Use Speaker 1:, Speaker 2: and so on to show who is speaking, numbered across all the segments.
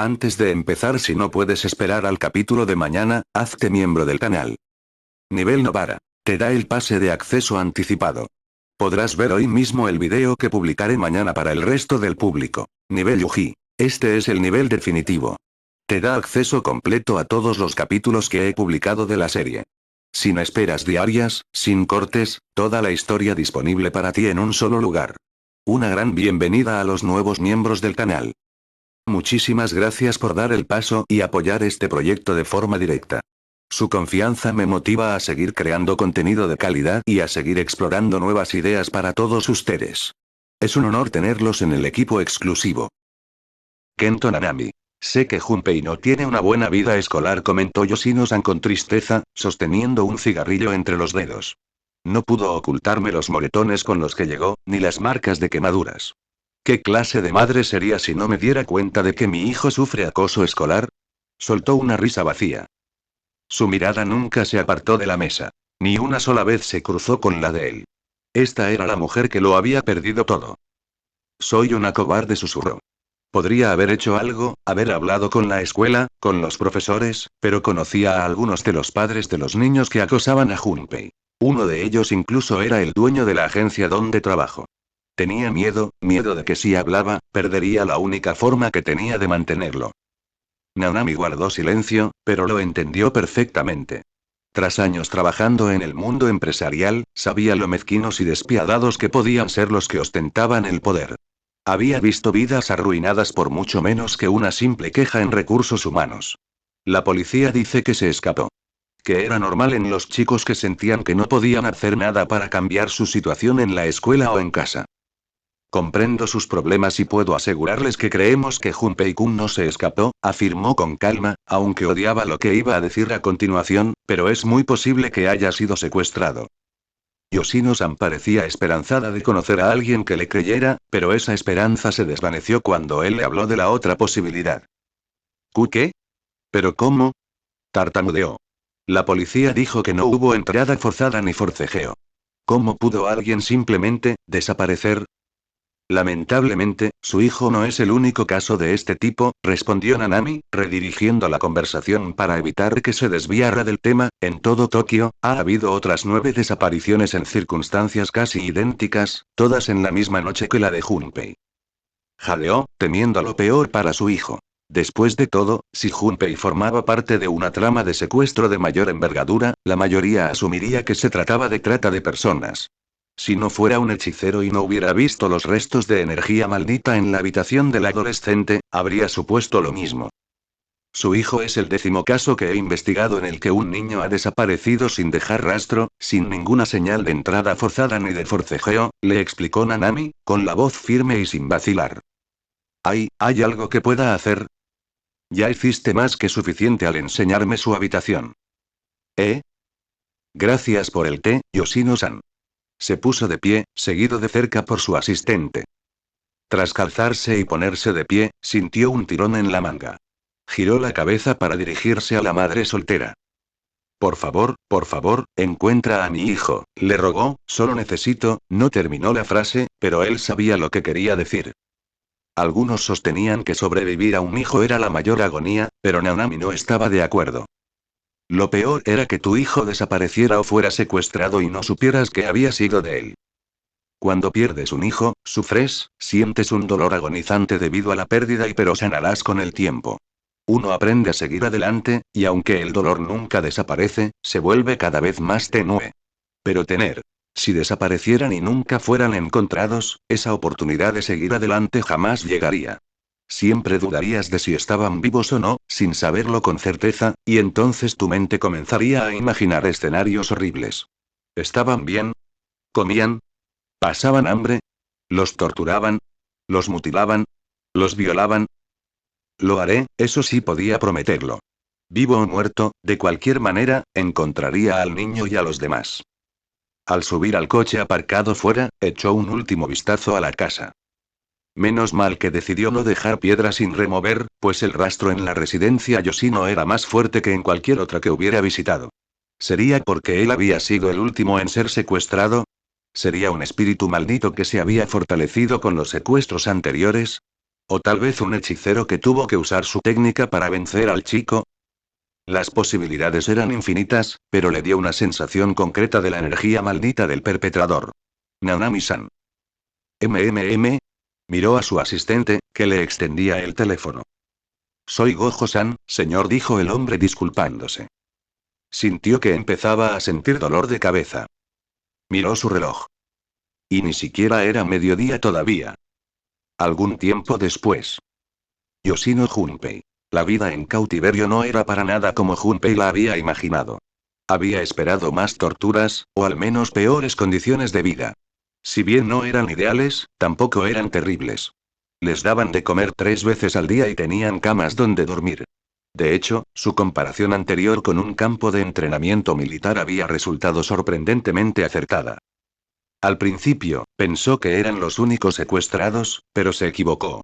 Speaker 1: Antes de empezar, si no puedes esperar al capítulo de mañana, hazte miembro del canal. Nivel Novara. Te da el pase de acceso anticipado. Podrás ver hoy mismo el video que publicaré mañana para el resto del público. Nivel Yuji. Este es el nivel definitivo. Te da acceso completo a todos los capítulos que he publicado de la serie. Sin esperas diarias, sin cortes, toda la historia disponible para ti en un solo lugar. Una gran bienvenida a los nuevos miembros del canal. Muchísimas gracias por dar el paso y apoyar este proyecto de forma directa. Su confianza me motiva a seguir creando contenido de calidad y a seguir explorando nuevas ideas para todos ustedes. Es un honor tenerlos en el equipo exclusivo. Kento Nanami. Sé que Junpei no tiene una buena vida escolar, comentó Yoshino-san con tristeza, sosteniendo un cigarrillo entre los dedos. No pudo ocultarme los moretones con los que llegó, ni las marcas de quemaduras. ¿Qué clase de madre sería si no me diera cuenta de que mi hijo sufre acoso escolar? Soltó una risa vacía. Su mirada nunca se apartó de la mesa. Ni una sola vez se cruzó con la de él. Esta era la mujer que lo había perdido todo. Soy una cobarde, susurró. Podría haber hecho algo, haber hablado con la escuela, con los profesores, pero conocía a algunos de los padres de los niños que acosaban a Junpei. Uno de ellos incluso era el dueño de la agencia donde trabajo. Tenía miedo de que si hablaba, perdería la única forma que tenía de mantenerlo. Nanami guardó silencio, pero lo entendió perfectamente. Tras años trabajando en el mundo empresarial, sabía lo mezquinos y despiadados que podían ser los que ostentaban el poder. Había visto vidas arruinadas por mucho menos que una simple queja en recursos humanos. La policía dice que se escapó. Que era normal en los chicos que sentían que no podían hacer nada para cambiar su situación en la escuela o en casa. Comprendo sus problemas y puedo asegurarles que creemos que Junpei-kun no se escapó, afirmó con calma, aunque odiaba lo que iba a decir a continuación, pero es muy posible que haya sido secuestrado. Yoshino-san parecía esperanzada de conocer a alguien que le creyera, pero esa esperanza se desvaneció cuando él le habló de la otra posibilidad. ¿Qué? ¿Pero cómo? Tartamudeó. La policía dijo que no hubo entrada forzada ni forcejeo. ¿Cómo pudo alguien simplemente desaparecer? Lamentablemente, su hijo no es el único caso de este tipo, respondió Nanami, redirigiendo la conversación para evitar que se desviara del tema. En todo Tokio, ha habido otras 9 desapariciones en circunstancias casi idénticas, todas en la misma noche que la de Junpei. Jadeó, temiendo lo peor para su hijo. Después de todo, si Junpei formaba parte de una trama de secuestro de mayor envergadura, la mayoría asumiría que se trataba de trata de personas. Si no fuera un hechicero y no hubiera visto los restos de energía maldita en la habitación del adolescente, habría supuesto lo mismo. Su hijo es el 10º caso que he investigado en el que un niño ha desaparecido sin dejar rastro, sin ninguna señal de entrada forzada ni de forcejeo, le explicó Nanami, con la voz firme y sin vacilar. ¿Hay algo que pueda hacer? Ya hiciste más que suficiente al enseñarme su habitación. ¿Eh? Gracias por el té, Yoshino-san. Se puso de pie, seguido de cerca por su asistente. Tras calzarse y ponerse de pie, sintió un tirón en la manga. Giró la cabeza para dirigirse a la madre soltera. Por favor, encuentra a mi hijo, le rogó, solo necesito. No terminó la frase, pero él sabía lo que quería decir. Algunos sostenían que sobrevivir a un hijo era la mayor agonía, pero Nanami no estaba de acuerdo. Lo peor era que tu hijo desapareciera o fuera secuestrado y no supieras que había sido de él. Cuando pierdes un hijo, sufres, sientes un dolor agonizante debido a la pérdida pero sanarás con el tiempo. Uno aprende a seguir adelante, y aunque el dolor nunca desaparece, se vuelve cada vez más tenue. Pero si desaparecieran y nunca fueran encontrados, esa oportunidad de seguir adelante jamás llegaría. Siempre dudarías de si estaban vivos o no, sin saberlo con certeza, y entonces tu mente comenzaría a imaginar escenarios horribles. ¿Estaban bien? ¿Comían? ¿Pasaban hambre? ¿Los torturaban? ¿Los mutilaban? ¿Los violaban? Lo haré, eso sí podía prometerlo. Vivo o muerto, de cualquier manera, encontraría al niño y a los demás. Al subir al coche aparcado fuera, echó un último vistazo a la casa. Menos mal que decidió no dejar piedra sin remover, pues el rastro en la residencia Yoshino era más fuerte que en cualquier otra que hubiera visitado. ¿Sería porque él había sido el último en ser secuestrado? ¿Sería un espíritu maldito que se había fortalecido con los secuestros anteriores? ¿O tal vez un hechicero que tuvo que usar su técnica para vencer al chico? Las posibilidades eran infinitas, pero le dio una sensación concreta de la energía maldita del perpetrador. Nanami-san. Miró a su asistente, que le extendía el teléfono. Soy Gojo-san, señor, dijo el hombre disculpándose. Sintió que empezaba a sentir dolor de cabeza. Miró su reloj. Y ni siquiera era mediodía todavía. Algún tiempo después. Yoshino Junpei. La vida en cautiverio no era para nada como Junpei la había imaginado. Había esperado más torturas, o al menos peores condiciones de vida. Si bien no eran ideales, tampoco eran terribles. Les daban de comer 3 veces al día y tenían camas donde dormir. De hecho, su comparación anterior con un campo de entrenamiento militar había resultado sorprendentemente acertada. Al principio, pensó que eran los únicos secuestrados, pero se equivocó.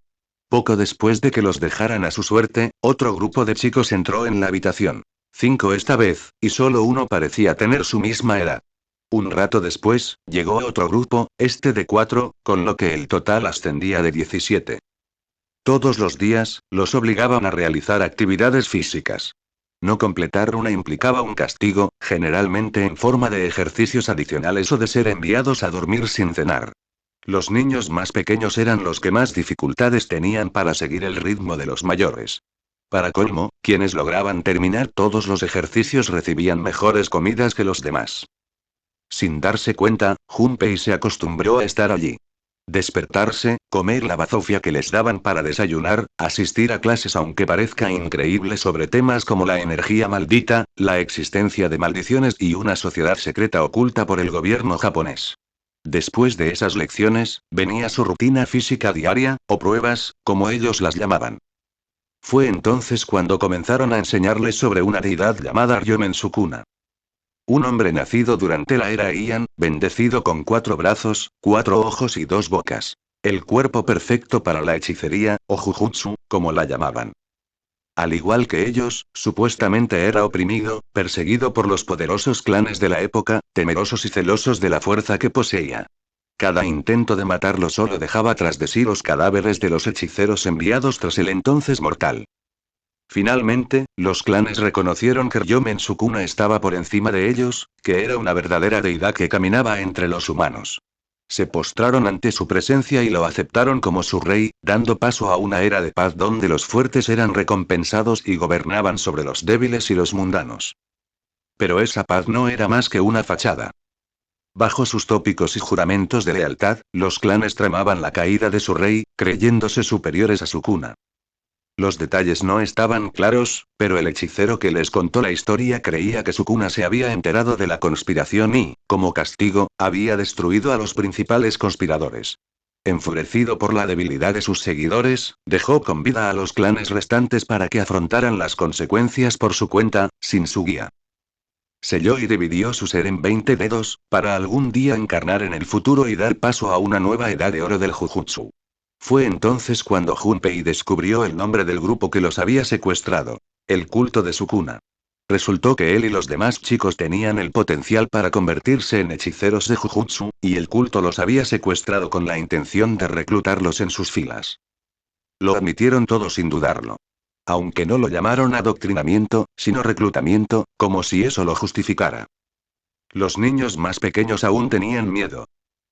Speaker 1: Poco después de que los dejaran a su suerte, otro grupo de chicos entró en la habitación. 5 esta vez, y solo uno parecía tener su misma edad. Un rato después, llegó otro grupo, este de 4, con lo que el total ascendía de 17. Todos los días, los obligaban a realizar actividades físicas. No completar una implicaba un castigo, generalmente en forma de ejercicios adicionales o de ser enviados a dormir sin cenar. Los niños más pequeños eran los que más dificultades tenían para seguir el ritmo de los mayores. Para colmo, quienes lograban terminar todos los ejercicios recibían mejores comidas que los demás. Sin darse cuenta, Junpei se acostumbró a estar allí. Despertarse, comer la bazofia que les daban para desayunar, asistir a clases aunque parezca increíble sobre temas como la energía maldita, la existencia de maldiciones y una sociedad secreta oculta por el gobierno japonés. Después de esas lecciones, venía su rutina física diaria, o pruebas, como ellos las llamaban. Fue entonces cuando comenzaron a enseñarles sobre una deidad llamada Ryomen Sukuna. Un hombre nacido durante la era Heian, bendecido con 4 brazos, 4 ojos y 2 bocas. El cuerpo perfecto para la hechicería, o jujutsu, como la llamaban. Al igual que ellos, supuestamente era oprimido, perseguido por los poderosos clanes de la época, temerosos y celosos de la fuerza que poseía. Cada intento de matarlo solo dejaba tras de sí los cadáveres de los hechiceros enviados tras el entonces mortal. Finalmente, los clanes reconocieron que Ryomen Sukuna estaba por encima de ellos, que era una verdadera deidad que caminaba entre los humanos. Se postraron ante su presencia y lo aceptaron como su rey, dando paso a una era de paz donde los fuertes eran recompensados y gobernaban sobre los débiles y los mundanos. Pero esa paz no era más que una fachada. Bajo sus tópicos y juramentos de lealtad, los clanes tramaban la caída de su rey, creyéndose superiores a Sukuna. Los detalles no estaban claros, pero el hechicero que les contó la historia creía que Sukuna se había enterado de la conspiración y, como castigo, había destruido a los principales conspiradores. Enfurecido por la debilidad de sus seguidores, dejó con vida a los clanes restantes para que afrontaran las consecuencias por su cuenta, sin su guía. Selló y dividió su ser en 20 dedos, para algún día encarnar en el futuro y dar paso a una nueva edad de oro del Jujutsu. Fue entonces cuando Junpei descubrió el nombre del grupo que los había secuestrado. El culto de Sukuna. Resultó que él y los demás chicos tenían el potencial para convertirse en hechiceros de Jujutsu, y el culto los había secuestrado con la intención de reclutarlos en sus filas. Lo admitieron todos sin dudarlo. Aunque no lo llamaron adoctrinamiento, sino reclutamiento, como si eso lo justificara. Los niños más pequeños aún tenían miedo.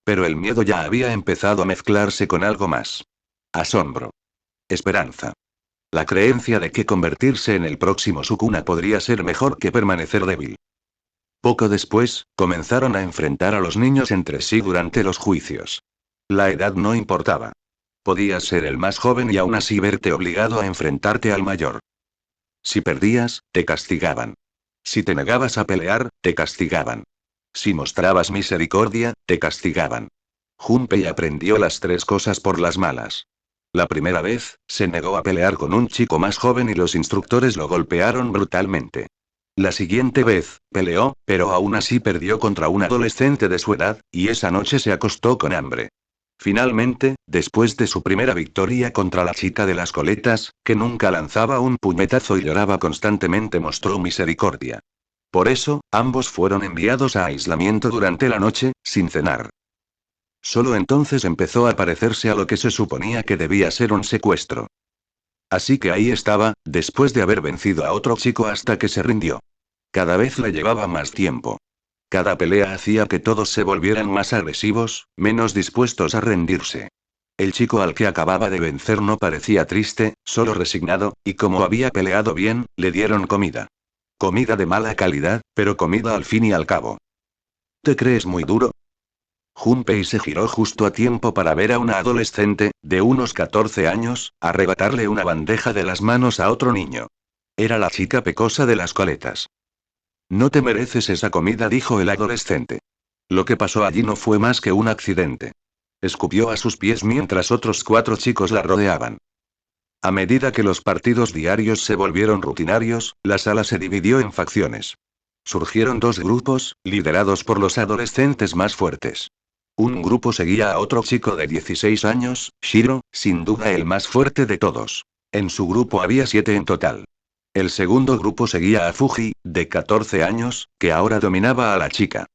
Speaker 1: Pero el miedo ya había empezado a mezclarse con algo más. Asombro. Esperanza. La creencia de que convertirse en el próximo Sukuna podría ser mejor que permanecer débil. Poco después, comenzaron a enfrentar a los niños entre sí durante los juicios. La edad no importaba. Podías ser el más joven y aún así verte obligado a enfrentarte al mayor. Si perdías, te castigaban. Si te negabas a pelear, te castigaban. Si mostrabas misericordia, te castigaban. Junpei aprendió las 3 cosas por las malas. La primera vez, se negó a pelear con un chico más joven y los instructores lo golpearon brutalmente. La siguiente vez, peleó, pero aún así perdió contra un adolescente de su edad, y esa noche se acostó con hambre. Finalmente, después de su primera victoria contra la chica de las coletas, que nunca lanzaba un puñetazo y lloraba constantemente, mostró misericordia. Por eso, ambos fueron enviados a aislamiento durante la noche, sin cenar. Solo entonces empezó a parecerse a lo que se suponía que debía ser un secuestro. Así que ahí estaba, después de haber vencido a otro chico hasta que se rindió. Cada vez le llevaba más tiempo. Cada pelea hacía que todos se volvieran más agresivos, menos dispuestos a rendirse. El chico al que acababa de vencer no parecía triste, solo resignado, y como había peleado bien, le dieron comida. Comida de mala calidad, pero comida al fin y al cabo. ¿Te crees muy duro? Junpei se giró justo a tiempo para ver a una adolescente, de unos 14 años, arrebatarle una bandeja de las manos a otro niño. Era la chica pecosa de las coletas. No te mereces esa comida, dijo el adolescente. Lo que pasó allí no fue más que un accidente. Escupió a sus pies mientras otros 4 chicos la rodeaban. A medida que los partidos diarios se volvieron rutinarios, la sala se dividió en facciones. Surgieron 2 grupos, liderados por los adolescentes más fuertes. Un grupo seguía a otro chico de 16 años, Shiro, sin duda el más fuerte de todos. En su grupo había 7 en total. El segundo grupo seguía a Fuji, de 14 años, que ahora dominaba a la chica.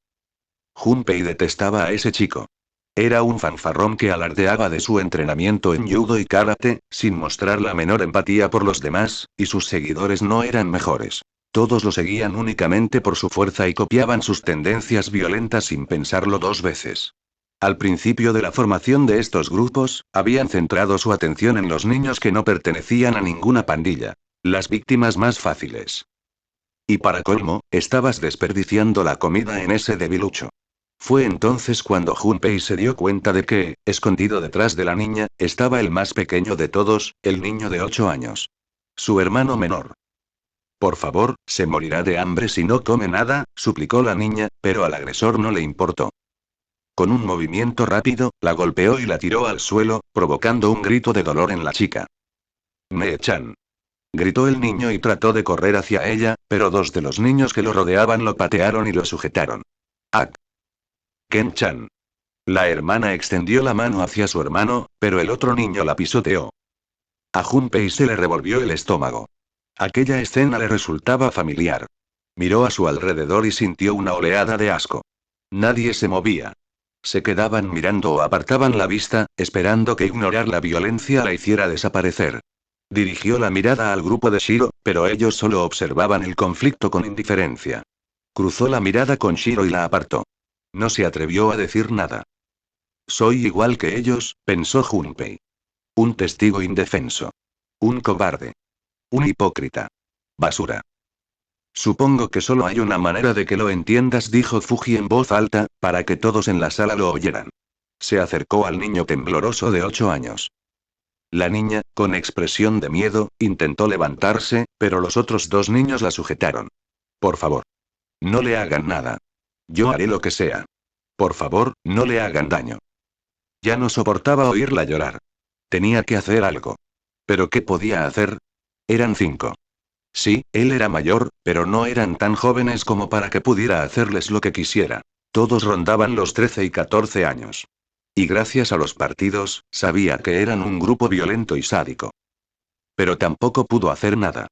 Speaker 1: Junpei detestaba a ese chico. Era un fanfarrón que alardeaba de su entrenamiento en judo y karate, sin mostrar la menor empatía por los demás, y sus seguidores no eran mejores. Todos lo seguían únicamente por su fuerza y copiaban sus tendencias violentas sin pensarlo 2 veces. Al principio de la formación de estos grupos, habían centrado su atención en los niños que no pertenecían a ninguna pandilla. Las víctimas más fáciles. Y para colmo, estabas desperdiciando la comida en ese debilucho. Fue entonces cuando Junpei se dio cuenta de que, escondido detrás de la niña, estaba el más pequeño de todos, el niño de 8 años. Su hermano menor. Por favor, se morirá de hambre si no come nada, suplicó la niña, pero al agresor no le importó. Con un movimiento rápido, la golpeó y la tiró al suelo, provocando un grito de dolor en la chica. «Me-chan», gritó el niño y trató de correr hacia ella, pero 2 de los niños que lo rodeaban lo patearon y lo sujetaron. ¡Ah! Ken-chan. La hermana extendió la mano hacia su hermano, pero el otro niño la pisoteó. A Junpei se le revolvió el estómago. Aquella escena le resultaba familiar. Miró a su alrededor y sintió una oleada de asco. Nadie se movía. Se quedaban mirando o apartaban la vista, esperando que ignorar la violencia la hiciera desaparecer. Dirigió la mirada al grupo de Shiro, pero ellos solo observaban el conflicto con indiferencia. Cruzó la mirada con Shiro y la apartó. No se atrevió a decir nada. Soy igual que ellos, pensó Junpei. Un testigo indefenso. Un cobarde. Un hipócrita. Basura. Supongo que solo hay una manera de que lo entiendas, dijo Fuji en voz alta, para que todos en la sala lo oyeran. Se acercó al niño tembloroso de 8 años. La niña, con expresión de miedo, intentó levantarse, pero los otros 2 niños la sujetaron. Por favor. No le hagan nada. Yo haré lo que sea. Por favor, no le hagan daño. Ya no soportaba oírla llorar. Tenía que hacer algo. ¿Pero qué podía hacer? Eran 5. Sí, él era mayor, pero no eran tan jóvenes como para que pudiera hacerles lo que quisiera. Todos rondaban los 13 y 14 años. Y gracias a los partidos, sabía que eran un grupo violento y sádico. Pero tampoco pudo hacer nada.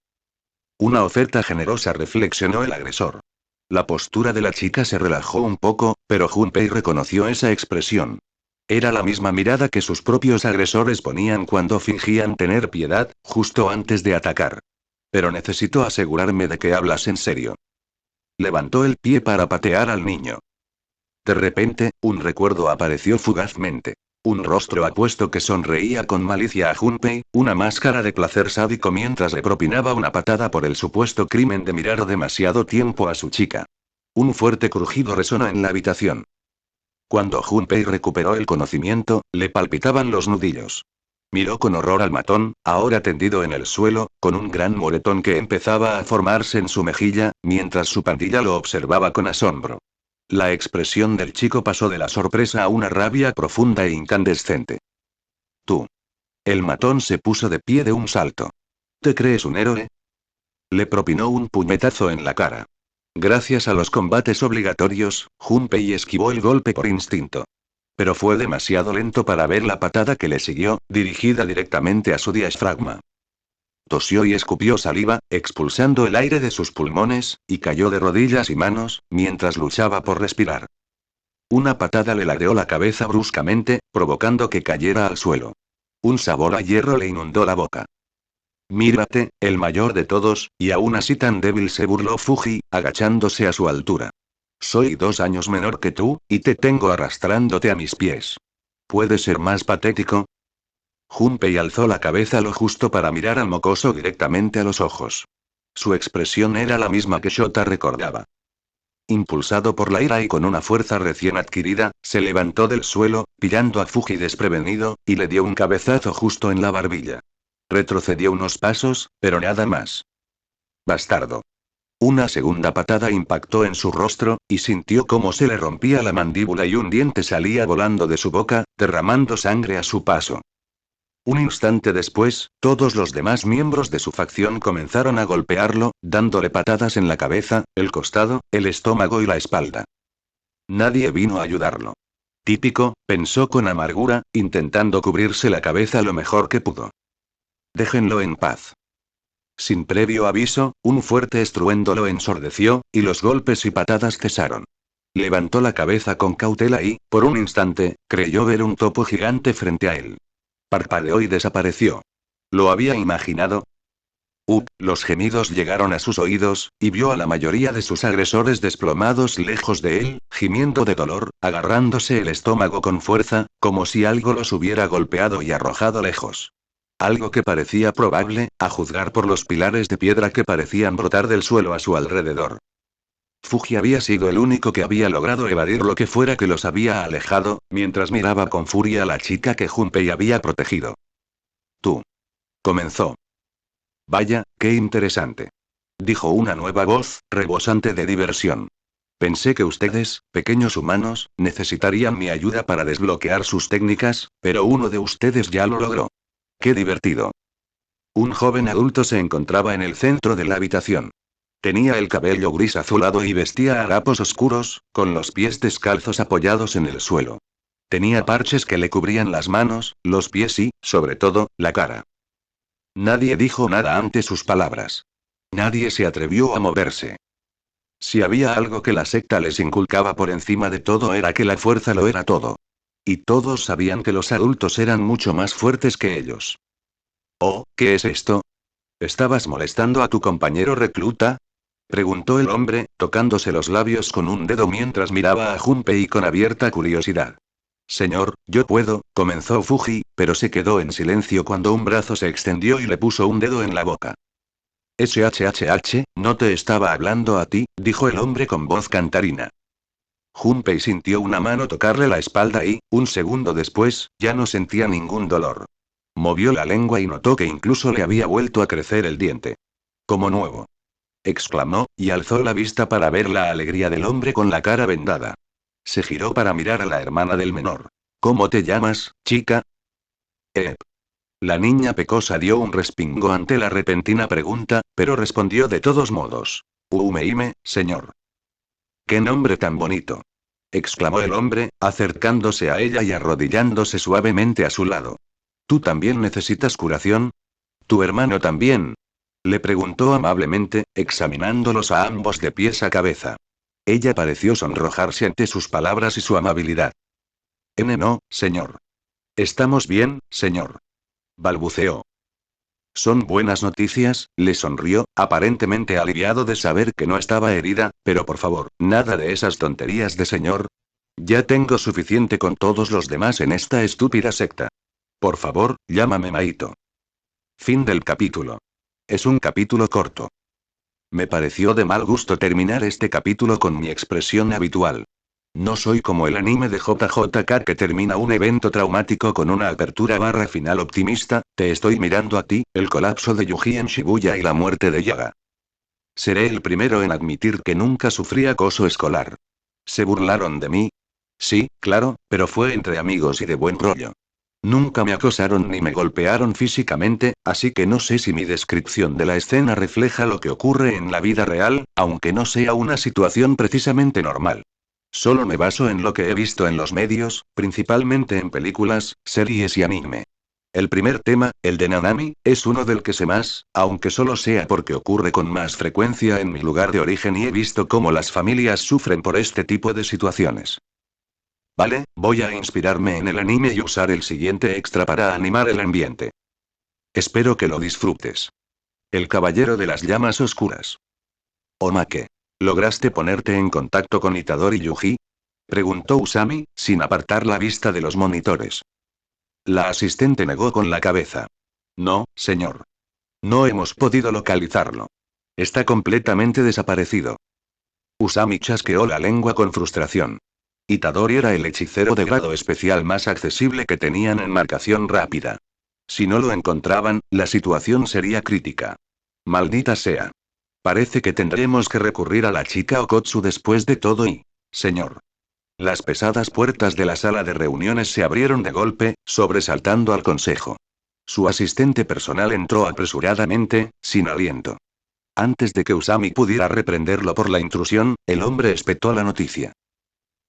Speaker 1: Una oferta generosa, reflexionó el agresor. La postura de la chica se relajó un poco, pero Junpei reconoció esa expresión. Era la misma mirada que sus propios agresores ponían cuando fingían tener piedad, justo antes de atacar. Pero necesito asegurarme de que hablas en serio. Levantó el pie para patear al niño. De repente, un recuerdo apareció fugazmente. Un rostro apuesto que sonreía con malicia a Junpei, una máscara de placer sádico mientras le propinaba una patada por el supuesto crimen de mirar demasiado tiempo a su chica. Un fuerte crujido resonó en la habitación. Cuando Junpei recuperó el conocimiento, le palpitaban los nudillos. Miró con horror al matón, ahora tendido en el suelo, con un gran moretón que empezaba a formarse en su mejilla, mientras su pandilla lo observaba con asombro. La expresión del chico pasó de la sorpresa a una rabia profunda e incandescente. Tú. El matón se puso de pie de un salto. ¿Te crees un héroe? Le propinó un puñetazo en la cara. Gracias a los combates obligatorios, Junpei esquivó el golpe por instinto. Pero fue demasiado lento para ver la patada que le siguió, dirigida directamente a su diafragma. Tosió y escupió saliva, expulsando el aire de sus pulmones, y cayó de rodillas y manos, mientras luchaba por respirar. Una patada le ladeó la cabeza bruscamente, provocando que cayera al suelo. Un sabor a hierro le inundó la boca. Mírate, el mayor de todos, y aún así tan débil, se burló Fuji, agachándose a su altura. Soy 2 años menor que tú, y te tengo arrastrándote a mis pies. ¿Puede ser más patético? Junpei alzó la cabeza lo justo para mirar al mocoso directamente a los ojos. Su expresión era la misma que Shota recordaba. Impulsado por la ira y con una fuerza recién adquirida, se levantó del suelo, pillando a Fuji desprevenido, y le dio un cabezazo justo en la barbilla. Retrocedió unos pasos, pero nada más. Bastardo. Una segunda patada impactó en su rostro, y sintió cómo se le rompía la mandíbula y un diente salía volando de su boca, derramando sangre a su paso. Un instante después, todos los demás miembros de su facción comenzaron a golpearlo, dándole patadas en la cabeza, el costado, el estómago y la espalda. Nadie vino a ayudarlo. Típico, pensó con amargura, intentando cubrirse la cabeza lo mejor que pudo. Déjenlo en paz. Sin previo aviso, un fuerte estruendo lo ensordeció, y los golpes y patadas cesaron. Levantó la cabeza con cautela y, por un instante, creyó ver un topo gigante frente a él. Parpadeó y desapareció. ¿Lo había imaginado? Los gemidos llegaron a sus oídos, y vio a la mayoría de sus agresores desplomados lejos de él, gimiendo de dolor, agarrándose el estómago con fuerza, como si algo los hubiera golpeado y arrojado lejos. Algo que parecía probable, a juzgar por los pilares de piedra que parecían brotar del suelo a su alrededor. Fuji había sido el único que había logrado evadir lo que fuera que los había alejado, mientras miraba con furia a la chica que Junpei había protegido. Tú. Comenzó. Vaya, qué interesante. Dijo una nueva voz, rebosante de diversión. Pensé que ustedes, pequeños humanos, necesitarían mi ayuda para desbloquear sus técnicas, pero uno de ustedes ya lo logró. ¡Qué divertido! Un joven adulto se encontraba en el centro de la habitación. Tenía el cabello gris azulado y vestía harapos oscuros, con los pies descalzos apoyados en el suelo. Tenía parches que le cubrían las manos, los pies y, sobre todo, la cara. Nadie dijo nada ante sus palabras. Nadie se atrevió a moverse. Si había algo que la secta les inculcaba por encima de todo era que la fuerza lo era todo. Y todos sabían que los adultos eran mucho más fuertes que ellos. Oh, ¿qué es esto? ¿Estabas molestando a tu compañero recluta? Preguntó el hombre, tocándose los labios con un dedo mientras miraba a Junpei con abierta curiosidad. Señor, yo puedo, comenzó Fuji, pero se quedó en silencio cuando un brazo se extendió y le puso un dedo en la boca. SHHH, no te estaba hablando a ti, dijo el hombre con voz cantarina. Junpei sintió una mano tocarle la espalda y, un segundo después, ya no sentía ningún dolor. Movió la lengua y notó que incluso le había vuelto a crecer el diente. Como nuevo. Exclamó, y alzó la vista para ver la alegría del hombre con la cara vendada. Se giró para mirar a la hermana del menor. ¿Cómo te llamas, chica? La niña pecosa dio un respingo ante la repentina pregunta, pero respondió de todos modos. Umeime, señor. ¡Qué nombre tan bonito! Exclamó el hombre, acercándose a ella y arrodillándose suavemente a su lado. ¿Tú también necesitas curación? ¿Tu hermano también? Le preguntó amablemente, examinándolos a ambos de pies a cabeza. Ella pareció sonrojarse ante sus palabras y su amabilidad. No, señor. Estamos bien, señor. Balbuceó. Son buenas noticias, le sonrió, aparentemente aliviado de saber que no estaba herida, pero por favor, nada de esas tonterías de señor. Ya tengo suficiente con todos los demás en esta estúpida secta. Por favor, llámame Maito. Fin del capítulo. Es un capítulo corto. Me pareció de mal gusto terminar este capítulo con mi expresión habitual. No soy como el anime de JJK que termina un evento traumático con una apertura / final optimista, te estoy mirando a ti, el colapso de Yuji en Shibuya y la muerte de Yaga. Seré el primero en admitir que nunca sufrí acoso escolar. ¿Se burlaron de mí? Sí, claro, pero fue entre amigos y de buen rollo. Nunca me acosaron ni me golpearon físicamente, así que no sé si mi descripción de la escena refleja lo que ocurre en la vida real, aunque no sea una situación precisamente normal. Solo me baso en lo que he visto en los medios, principalmente en películas, series y anime. El primer tema, el de Nanami, es uno del que sé más, aunque solo sea porque ocurre con más frecuencia en mi lugar de origen y he visto cómo las familias sufren por este tipo de situaciones. Vale, voy a inspirarme en el anime y usar el siguiente extra para animar el ambiente. Espero que lo disfrutes. El Caballero de las Llamas Oscuras. Omake. ¿Lograste ponerte en contacto con Itadori Yuji? Preguntó Usami, sin apartar la vista de los monitores. La asistente negó con la cabeza. No, señor. No hemos podido localizarlo. Está completamente desaparecido. Usami chasqueó la lengua con frustración. Itadori era el hechicero de grado especial más accesible que tenían en marcación rápida. Si no lo encontraban, la situación sería crítica. Maldita sea. Parece que tendremos que recurrir a la chica Okotsu después de todo y... Señor. Las pesadas puertas de la sala de reuniones se abrieron de golpe, sobresaltando al consejo. Su asistente personal entró apresuradamente, sin aliento. Antes de que Usami pudiera reprenderlo por la intrusión, el hombre espetó la noticia.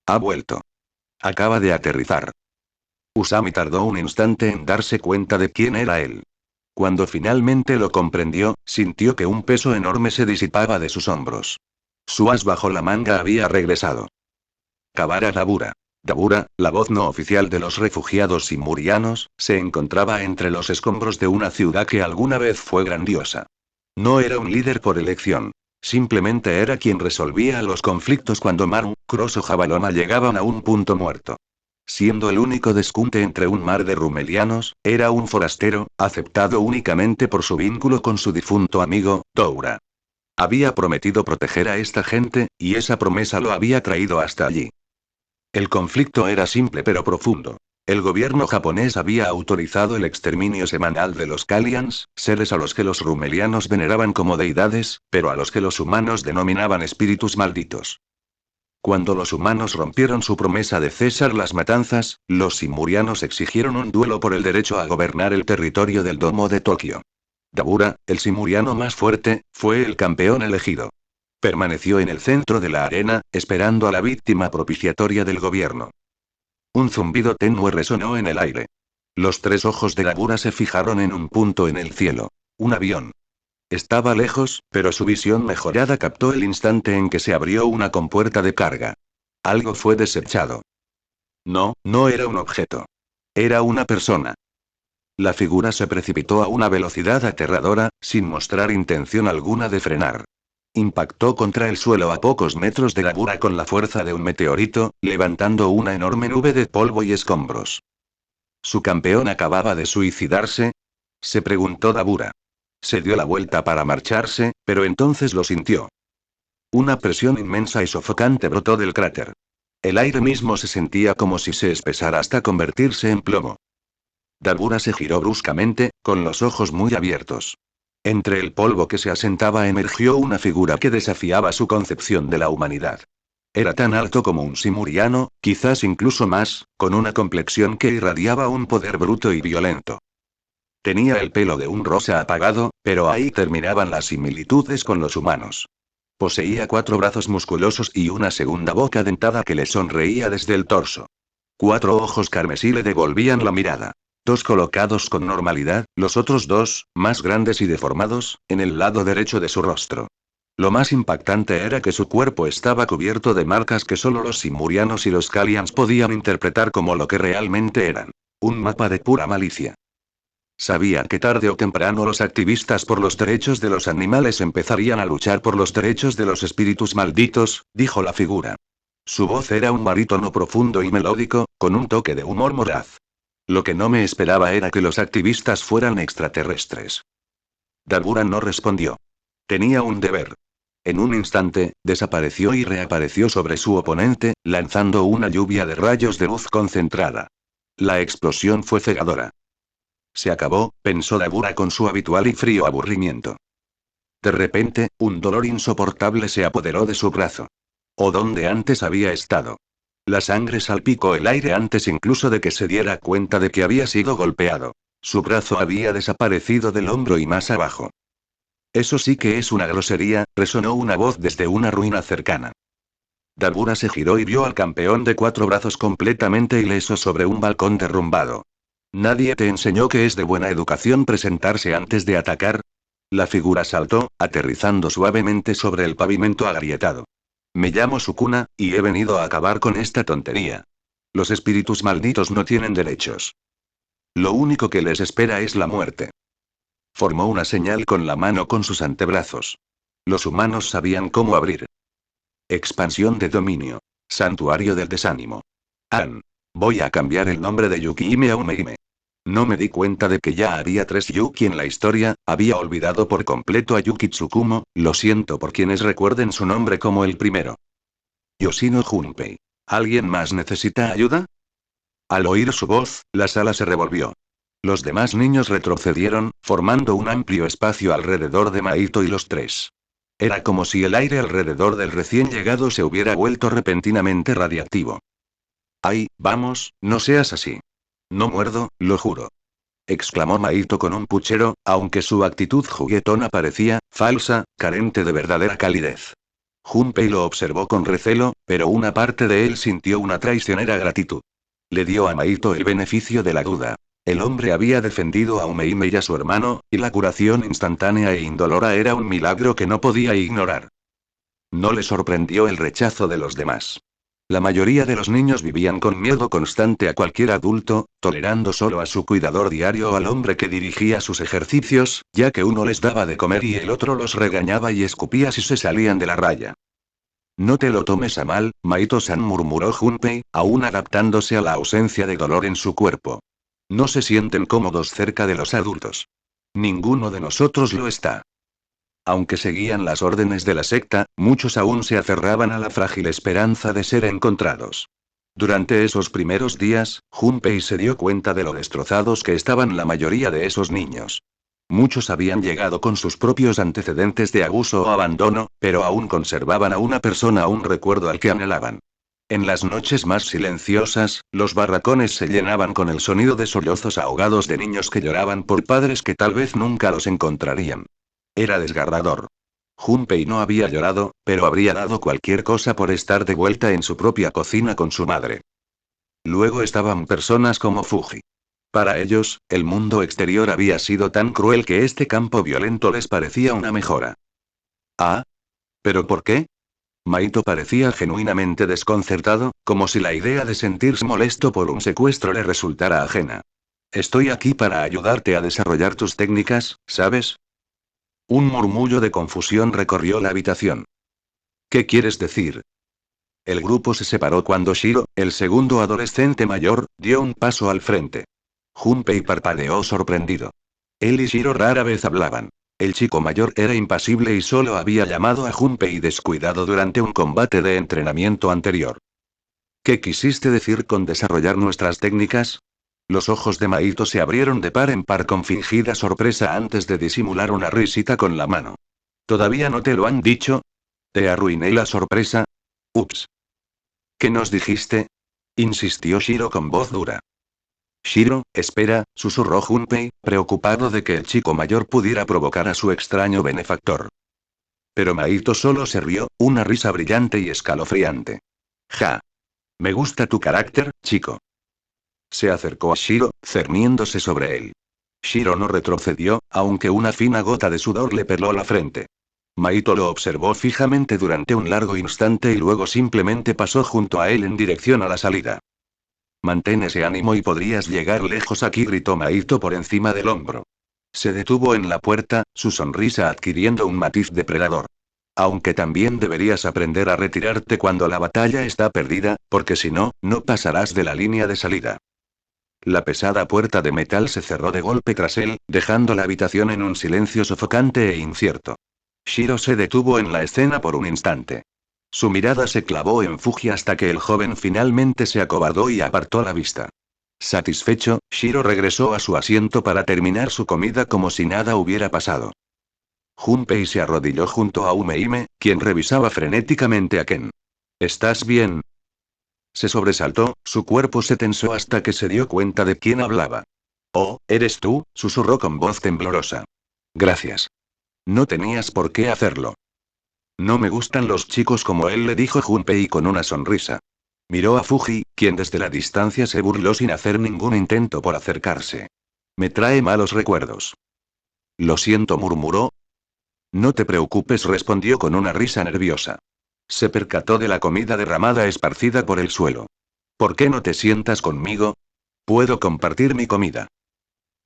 Speaker 1: Ha vuelto. Acaba de aterrizar. Usami tardó un instante en darse cuenta de quién era él. Cuando finalmente lo comprendió, sintió que un peso enorme se disipaba de sus hombros. Su as bajo la manga había regresado. Kabara Dabura. Dabura, la voz no oficial de los refugiados simurianos, se encontraba entre los escombros de una ciudad que alguna vez fue grandiosa. No era un líder por elección. Simplemente era quien resolvía los conflictos cuando Maru, Cross o Jabaloma llegaban a un punto muerto. Siendo el único descunte entre un mar de rumelianos, era un forastero, aceptado únicamente por su vínculo con su difunto amigo, Toura. Había prometido proteger a esta gente, y esa promesa lo había traído hasta allí. El conflicto era simple pero profundo. El gobierno japonés había autorizado el exterminio semanal de los Kalians, seres a los que los rumelianos veneraban como deidades, pero a los que los humanos denominaban espíritus malditos. Cuando los humanos rompieron su promesa de cesar las matanzas, los simurianos exigieron un duelo por el derecho a gobernar el territorio del Domo de Tokio. Dabura, el simuriano más fuerte, fue el campeón elegido. Permaneció en el centro de la arena, esperando a la víctima propiciatoria del gobierno. Un zumbido tenue resonó en el aire. Los tres ojos de Dabura se fijaron en un punto en el cielo. Un avión. Estaba lejos, pero su visión mejorada captó el instante en que se abrió una compuerta de carga. Algo fue desechado. No, no era un objeto. Era una persona. La figura se precipitó a una velocidad aterradora, sin mostrar intención alguna de frenar. Impactó contra el suelo a pocos metros de Dabura con la fuerza de un meteorito, levantando una enorme nube de polvo y escombros. ¿Su campeón acababa de suicidarse? Se preguntó Dabura. Se dio la vuelta para marcharse, pero entonces lo sintió. Una presión inmensa y sofocante brotó del cráter. El aire mismo se sentía como si se espesara hasta convertirse en plomo. Dabura se giró bruscamente, con los ojos muy abiertos. Entre el polvo que se asentaba emergió una figura que desafiaba su concepción de la humanidad. Era tan alto como un simuriano, quizás incluso más, con una complexión que irradiaba un poder bruto y violento. Tenía el pelo de un rosa apagado, pero ahí terminaban las similitudes con los humanos. Poseía 4 brazos musculosos y una segunda boca dentada que le sonreía desde el torso. 4 ojos carmesí le devolvían la mirada. 2 colocados con normalidad, los otros 2, más grandes y deformados, en el lado derecho de su rostro. Lo más impactante era que su cuerpo estaba cubierto de marcas que solo los simurianos y los Kalians podían interpretar como lo que realmente eran. Un mapa de pura malicia. Sabía que tarde o temprano los activistas por los derechos de los animales empezarían a luchar por los derechos de los espíritus malditos, dijo la figura. Su voz era un barítono profundo y melódico, con un toque de humor moraz. Lo que no me esperaba era que los activistas fueran extraterrestres. Dabura no respondió. Tenía un deber. En un instante, desapareció y reapareció sobre su oponente, lanzando una lluvia de rayos de luz concentrada. La explosión fue cegadora. Se acabó, pensó Dabura con su habitual y frío aburrimiento. De repente, un dolor insoportable se apoderó de su brazo. O donde antes había estado. La sangre salpicó el aire antes incluso de que se diera cuenta de que había sido golpeado. Su brazo había desaparecido del hombro y más abajo. Eso sí que es una grosería, resonó una voz desde una ruina cercana. Dabura se giró y vio al campeón de 4 brazos completamente ileso sobre un balcón derrumbado. ¿Nadie te enseñó que es de buena educación presentarse antes de atacar? La figura saltó, aterrizando suavemente sobre el pavimento agrietado. Me llamo Sukuna, y he venido a acabar con esta tontería. Los espíritus malditos no tienen derechos. Lo único que les espera es la muerte. Formó una señal con la mano con sus antebrazos. Los humanos sabían cómo abrir. Expansión de dominio. Santuario del desánimo. Voy a cambiar el nombre de Yukiime a Umeime. No me di cuenta de que ya había 3 Yuki en la historia, había olvidado por completo a Yuki Tsukumo, lo siento por quienes recuerden su nombre como el primero. Yoshino Junpei. ¿Alguien más necesita ayuda? Al oír su voz, la sala se revolvió. Los demás niños retrocedieron, formando un amplio espacio alrededor de Maito y los 3. Era como si el aire alrededor del recién llegado se hubiera vuelto repentinamente radiactivo. ¡Ay, vamos, no seas así! No muerdo, lo juro. Exclamó Maito con un puchero, aunque su actitud juguetona parecía falsa, carente de verdadera calidez. Junpei lo observó con recelo, pero una parte de él sintió una traicionera gratitud. Le dio a Maito el beneficio de la duda. El hombre había defendido a Umeime y a su hermano, y la curación instantánea e indolora era un milagro que no podía ignorar. No le sorprendió el rechazo de los demás. La mayoría de los niños vivían con miedo constante a cualquier adulto, tolerando solo a su cuidador diario o al hombre que dirigía sus ejercicios, ya que uno les daba de comer y el otro los regañaba y escupía si se salían de la raya. No te lo tomes a mal, Maito-san, murmuró Junpei, aún adaptándose a la ausencia de dolor en su cuerpo. No se sienten cómodos cerca de los adultos. Ninguno de nosotros lo está. Aunque seguían las órdenes de la secta, muchos aún se aferraban a la frágil esperanza de ser encontrados. Durante esos primeros días, Junpei se dio cuenta de lo destrozados que estaban la mayoría de esos niños. Muchos habían llegado con sus propios antecedentes de abuso o abandono, pero aún conservaban a una persona o un recuerdo al que anhelaban. En las noches más silenciosas, los barracones se llenaban con el sonido de sollozos ahogados de niños que lloraban por padres que tal vez nunca los encontrarían. Era desgarrador. Junpei no había llorado, pero habría dado cualquier cosa por estar de vuelta en su propia cocina con su madre. Luego estaban personas como Fuji. Para ellos, el mundo exterior había sido tan cruel que este campo violento les parecía una mejora. ¿Ah? ¿Pero por qué? Maito parecía genuinamente desconcertado, como si la idea de sentirse molesto por un secuestro le resultara ajena. Estoy aquí para ayudarte a desarrollar tus técnicas, ¿sabes? Un murmullo de confusión recorrió la habitación. ¿Qué quieres decir? El grupo se separó cuando Shiro, el segundo adolescente mayor, dio un paso al frente. Junpei parpadeó sorprendido. Él y Shiro rara vez hablaban. El chico mayor era impasible y solo había llamado a Junpei descuidado durante un combate de entrenamiento anterior. ¿Qué quisiste decir con desarrollar nuestras técnicas? Los ojos de Maito se abrieron de par en par con fingida sorpresa antes de disimular una risita con la mano. ¿Todavía no te lo han dicho? ¿Te arruiné la sorpresa? Ups. ¿Qué nos dijiste? Insistió Shiro con voz dura. Shiro, espera, susurró Junpei, preocupado de que el chico mayor pudiera provocar a su extraño benefactor. Pero Maito solo se rió, una risa brillante y escalofriante. Ja. Me gusta tu carácter, chico. Se acercó a Shiro, cerniéndose sobre él. Shiro no retrocedió, aunque una fina gota de sudor le peló la frente. Maito lo observó fijamente durante un largo instante y luego simplemente pasó junto a él en dirección a la salida. Mantén ese ánimo y podrías llegar lejos aquí, gritó Maito por encima del hombro. Se detuvo en la puerta, su sonrisa adquiriendo un matiz depredador. Aunque también deberías aprender a retirarte cuando la batalla está perdida, porque si no, no pasarás de la línea de salida. La pesada puerta de metal se cerró de golpe tras él, dejando la habitación en un silencio sofocante e incierto. Shiro se detuvo en la escena por un instante. Su mirada se clavó en Fuji hasta que el joven finalmente se acobardó y apartó la vista. Satisfecho, Shiro regresó a su asiento para terminar su comida como si nada hubiera pasado. Junpei se arrodilló junto a Umeime, quien revisaba frenéticamente a Ken. ¿Estás bien? Se sobresaltó, su cuerpo se tensó hasta que se dio cuenta de quién hablaba. Oh, ¿eres tú?, susurró con voz temblorosa. Gracias. No tenías por qué hacerlo. No me gustan los chicos como él, le dijo Junpei con una sonrisa. Miró a Fuji, quien desde la distancia se burló sin hacer ningún intento por acercarse. Me trae malos recuerdos. Lo siento, murmuró. No te preocupes, respondió con una risa nerviosa. Se percató de la comida derramada esparcida por el suelo. ¿Por qué no te sientas conmigo? Puedo compartir mi comida.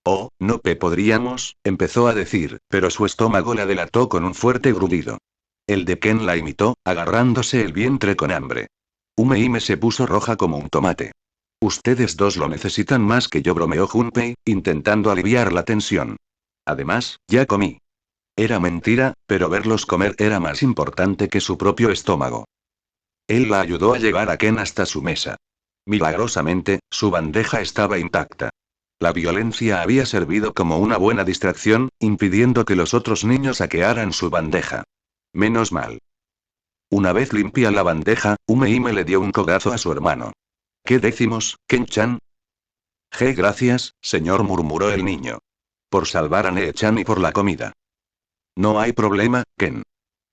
Speaker 1: Oh, no podríamos, empezó a decir, pero su estómago la delató con un fuerte grudido. El de Ken la imitó, agarrándose el vientre con hambre. Umeime se puso roja como un tomate. Ustedes dos lo necesitan más que yo, bromeó Junpei, intentando aliviar la tensión. Además, ya comí. Era mentira, pero verlos comer era más importante que su propio estómago. Él la ayudó a llevar a Ken hasta su mesa. Milagrosamente, su bandeja estaba intacta. La violencia había servido como una buena distracción, impidiendo que los otros niños saquearan su bandeja. Menos mal. Una vez limpia la bandeja, Umeime le dio un codazo a su hermano. ¿Qué decimos, Ken-chan? Gracias, señor, murmuró el niño. Por salvar a Nee-chan y por la comida. No hay problema, Ken.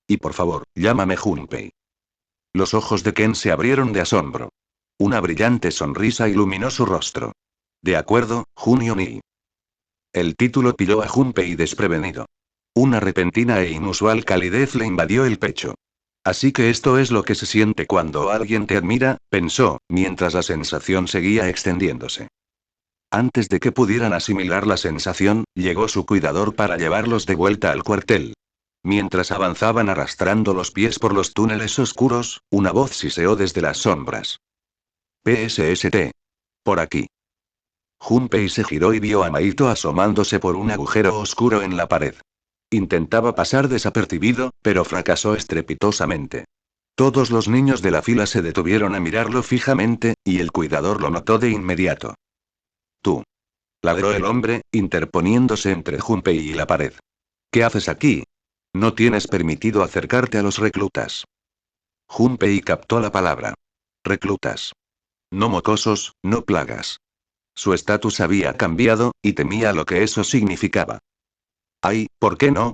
Speaker 1: Y por favor, llámame Junpei. Los ojos de Ken se abrieron de asombro. Una brillante sonrisa iluminó su rostro. De acuerdo, Junio-ni. El título pilló a Junpei desprevenido. Una repentina e inusual calidez le invadió el pecho. Así que esto es lo que se siente cuando alguien te admira, pensó, mientras la sensación seguía extendiéndose. Antes de que pudieran asimilar la sensación, llegó su cuidador para llevarlos de vuelta al cuartel. Mientras avanzaban arrastrando los pies por los túneles oscuros, una voz siseó desde las sombras. PSST. Por aquí. Junpei se giró y vio a Maito asomándose por un agujero oscuro en la pared. Intentaba pasar desapercibido, pero fracasó estrepitosamente. Todos los niños de la fila se detuvieron a mirarlo fijamente, y el cuidador lo notó de inmediato. Tú. Ladró el hombre, interponiéndose entre Junpei y la pared. ¿Qué haces aquí? No tienes permitido acercarte a los reclutas. Junpei captó la palabra. Reclutas. No mocosos, no plagas. Su estatus había cambiado, y temía lo que eso significaba. Ay, ¿por qué no?